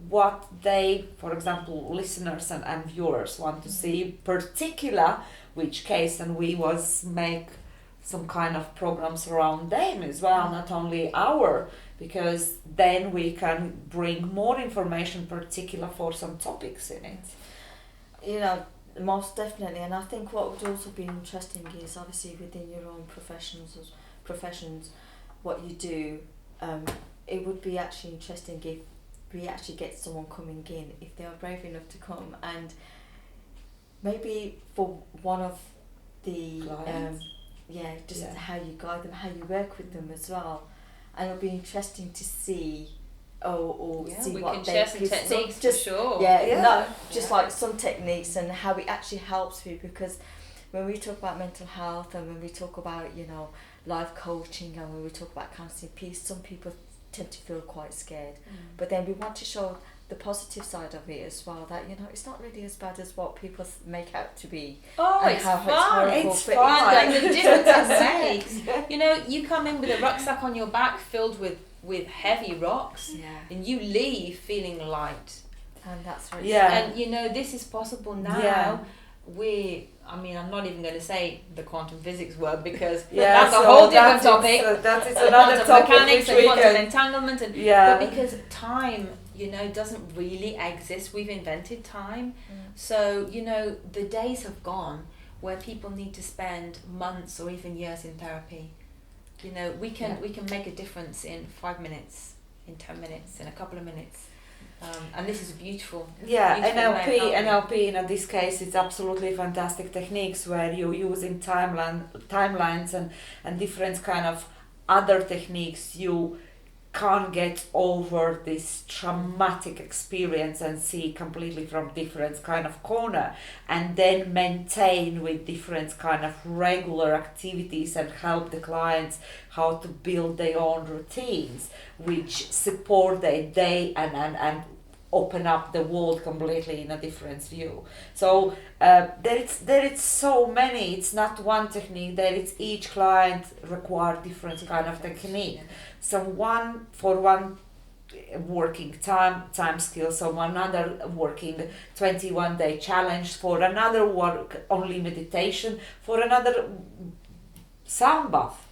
what they, for example, listeners and viewers want to see, particular which case, and we was make some kind of programs around them as well, not only our, because then we can bring more information particular for some topics in it. You know, most definitely, and I think what would also be interesting is obviously within your own professions, what you do. It would be actually interesting if we actually get someone coming in, if they are brave enough to come, and maybe for one of the how you guide them, how you work with them as well, and it'll be interesting to see. See we what can they share some techniques for sure. Like some techniques and how it actually helps you, because when we talk about mental health and when we talk about life coaching and when we talk about counselling piece, some people tend to feel quite scared, but then we want to show the positive side of it as well, that it's not really as bad as what people make out to be. It's fun. It's fun. Like the difference it makes. You come in with a rucksack on your back filled with heavy rocks, and you leave feeling light. And that's really and this is possible now. I'm not even going to say the quantum physics word, because that's a whole different topic. That is another topic. Mechanics and quantum entanglement, but because time, doesn't really exist. We've invented time, so the days have gone where people need to spend months or even years in therapy. We can make a difference in 5 minutes, in 10 minutes, in a couple of minutes. And this is beautiful. NLP in this case, it's absolutely fantastic techniques where you're using timelines and different kind of other techniques. You can't get over this traumatic experience and see completely from different kind of corner, and then maintain with different kind of regular activities and help the clients how to build their own routines which support their day and open up the world completely in a different view. So there is so many. It's not one technique. There is each client require different kind of technique. Someone for one working time skill, so another working 21-day challenge, for another work only meditation, for another sound bath.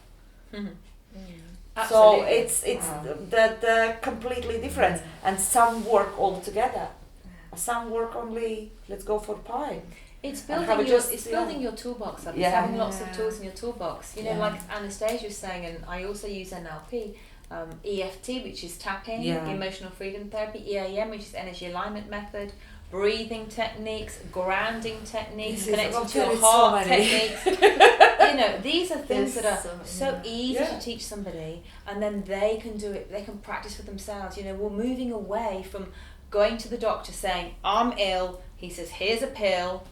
So it's the completely different, and some work all together. Some work only. Let's go for pie. It's building your toolbox up. It's having lots of tools in your toolbox. Like Anastasia was saying, and I also use NLP, EFT, which is tapping, emotional freedom therapy, EAM, which is energy alignment method, breathing techniques, grounding techniques, connecting to your heart techniques. These are things that are so easy to teach somebody, and then they can do it. They can practice for themselves. We're moving away from going to the doctor saying, I'm ill. He says, here's a pill.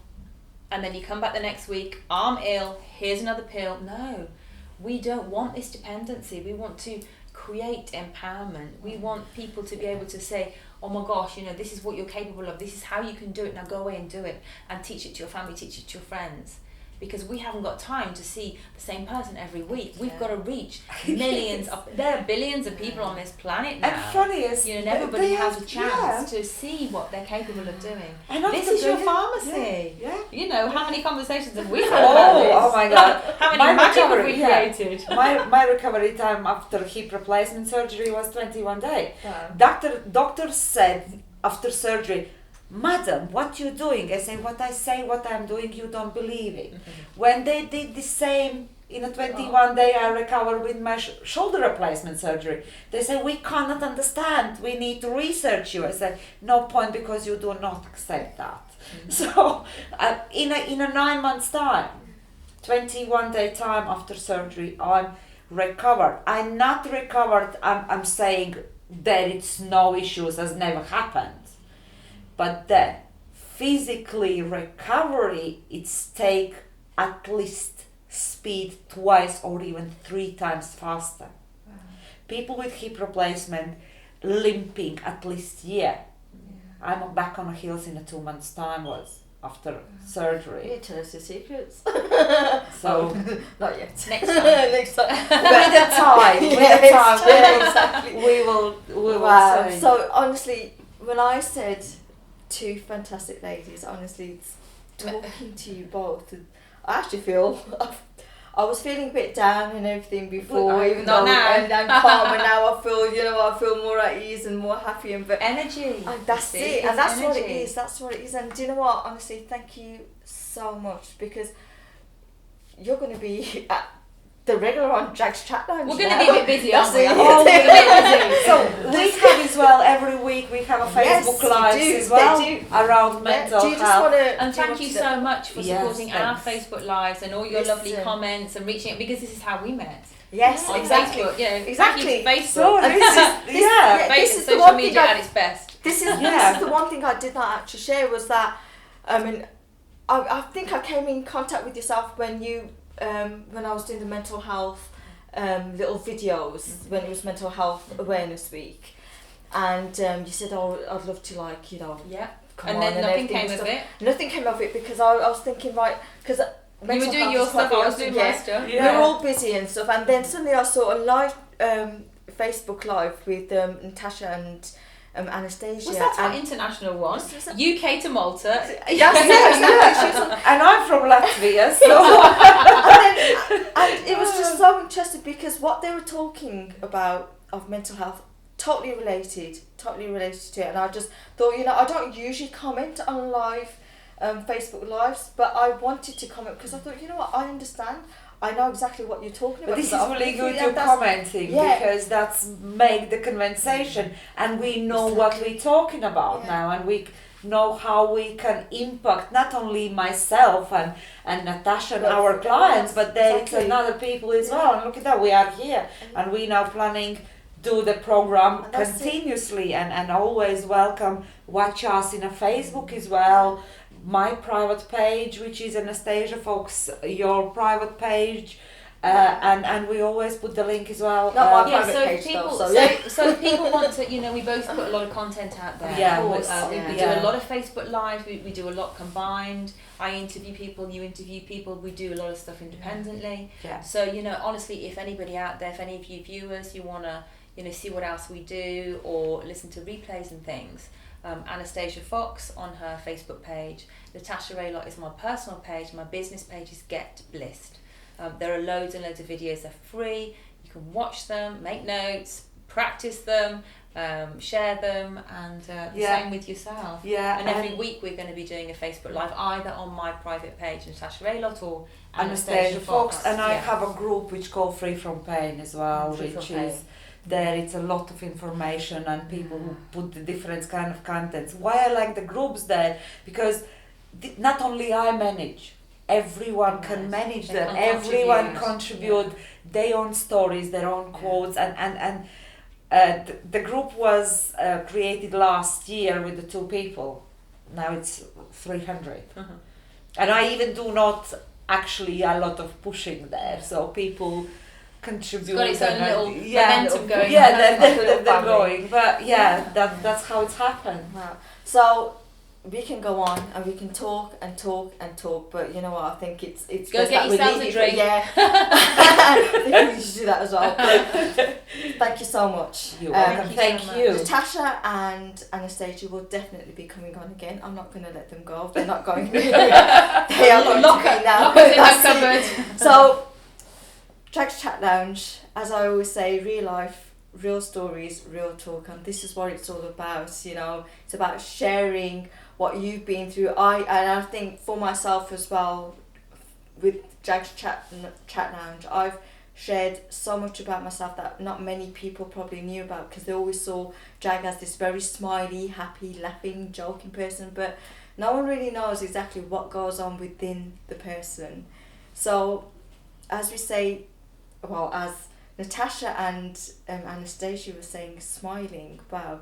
And then you come back the next week, I'm ill, here's another pill. No, we don't want this dependency. We want to create empowerment. We want people to be able to say, oh my gosh, this is what you're capable of. This is how you can do it. Now go away and do it. And teach it to your family, teach it to your friends. Because we haven't got time to see the same person every week. We've got to reach millions there are billions of people on this planet now. And funny is, and everybody has a chance to see what they're capable of doing. And this is your pharmacy. How many conversations have we had about this? Oh my God. How many magic have we created? My recovery time after hip replacement surgery was 21 days. Wow. Doctor said after surgery, madam, what you doing? I say, what I'm doing, you don't believe it. When they did the same, in a 21 day I recovered with my shoulder replacement surgery. They say, we cannot understand, we need to research you. I said, no point, because you do not accept that. So in a 9 months time, 21 day time after surgery, I'm recovered. I'm not recovered, I'm saying that it's no issues, has never happened. But the physically recovery, it's take at least speed twice or even 3 times faster. Wow. People with hip replacement limping at least year. Yeah. I'm back on the heels in a 2 months time was after surgery. You tell us your secrets. So not yet. Next time. Next time. With the time, we will Wow. say. So honestly, when I said 2 fantastic ladies, honestly, talking to you both, I actually feel I was feeling a bit down and everything before, even though I'm calm, and now I feel more at ease and more happy and energy. And that's it, and that's what it is. That's what it is. And do you know what? Honestly, thank you so much, because you're going to be at the regular on Jags Chat Lounge. We're going to be a bit busy, aren't we? Oh, we're busy. So we have as well, every week we have a Facebook Live as well around mental health. And thank you so much for supporting our Facebook Lives and all your lovely comments and reaching out, because this is how we met. Yes, on exactly. Facebook. Exactly. Facebook. So this is the social one media thing at its best. This is the one thing I did not actually share, was that I think I came in contact with yourself when you when I was doing the mental health little videos, when it was Mental Health Awareness Week, and you said, "Oh, I'd love to come and on," then and nothing came of it. Nothing came of it, because I was thinking, right, because you were doing your stuff, I was doing my stuff. We were all busy and stuff, and then suddenly I saw a live Facebook Live with Natasha and Anastasia. Was that our international one? UK to Malta. Yes. And I'm from Latvia, so. and it was just so interesting, because what they were talking about of mental health totally related to it, and I just thought, I don't usually comment on live Facebook Lives, but I wanted to comment because I thought, I understand. I know exactly what you're talking about. But this is really good you're commenting, because that's make the conversation, and we know what we're talking about now, and we know how we can impact not only myself and Natasha and our clients, but there's another people as well. And look at that, we are here, and we now planning do the program continuously, and always welcome watch us in a Facebook as well. My private page, which is Anastasia Fox, your private page, and we always put the link as well. Not my private page, so if people want to, we both put a lot of content out there. We do a lot of Facebook Live. We do a lot combined. I interview people, you interview people. We do a lot of stuff independently. Yeah. So honestly, if anybody out there, if any of you viewers, you wanna see what else we do or listen to replays and things. Anastasia Fox on her Facebook page. Natasha Aylott is my personal page. My business page is Get Blissed. There are loads and loads of videos. They're free. You can watch them, make notes, practice them, share them, and the same with yourself. Yeah. And every week we're going to be doing a Facebook Live either on my private page, Natasha Aylott, or Anastasia Fox. And I have a group which called Free From Pain as well, which is there. It's a lot of information, and people who put the different kind of contents. Why I like the groups there, because not only I manage, everyone can manage them. Everyone contribute their own stories, their own quotes, and the group was created last year with the 2 people. Now it's 300, and I even do not actually a lot of pushing there, so people contribute. It's got its own little momentum going. Yeah, they're going. But that's how it's happened. Wow. So we can go on and we can talk and talk and talk, but you know what? I think it's go get yourselves a drink. Yeah, I think we should do that as well. Thank you so much. You're welcome. Thank you. Natasha and Anastasia will definitely be coming on again. I'm not going to let them go. They're not going. They are going to be now. Lock cupboard. So, Jags Chat Lounge, as I always say, real life real stories, real talk, and this is what it's all about. You know, it's about sharing what you've been through. I think for myself as well, with Jags Chat Lounge, I've shared so much about myself that not many people probably knew about, because they always saw Jag as this very smiley, happy, laughing, joking person, but no one really knows exactly what goes on within the person. So, as we say, well, as Natasha and Anastasia were saying, smiling, wow,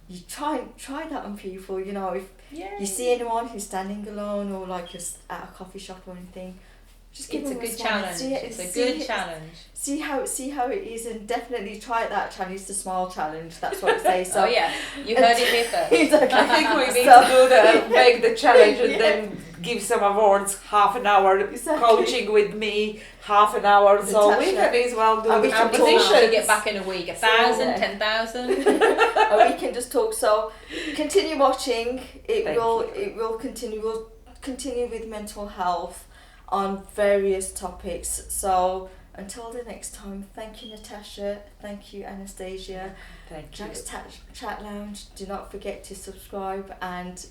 you try that on people, you know, if you see anyone who's standing alone or like just at a coffee shop or anything, just give It's a them good smile. challenge. It's a good challenge. See how it is, and definitely try that challenge, the smile challenge. That's what it says. So Oh yeah, you heard it here first. exactly. I think we need to do the make the challenge and then give some awards. Half an hour coaching with me, half an hour. So we can as well do And the we can competition. To get back in a week, 1,000, Yeah. 10,000. And we can just talk. So continue watching. It Thank will continue. We'll continue with mental health on various topics. So until the next time, thank you, Natasha. Thank you, Anastasia. Thank you. Jags Chat Lounge. Do not forget to subscribe, and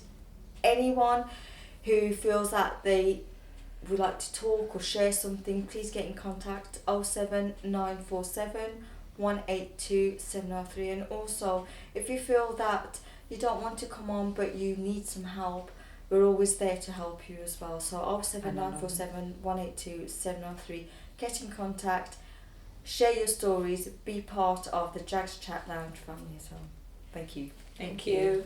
anyone who feels that they would like to talk or share something, please get in contact 07947 182 703. And also, if you feel that you don't want to come on but you need some help, we're always there to help you as well. So 07947 182 703. Get in contact, share your stories, be part of the Jags Chat Lounge family as well. Thank you. Thank you.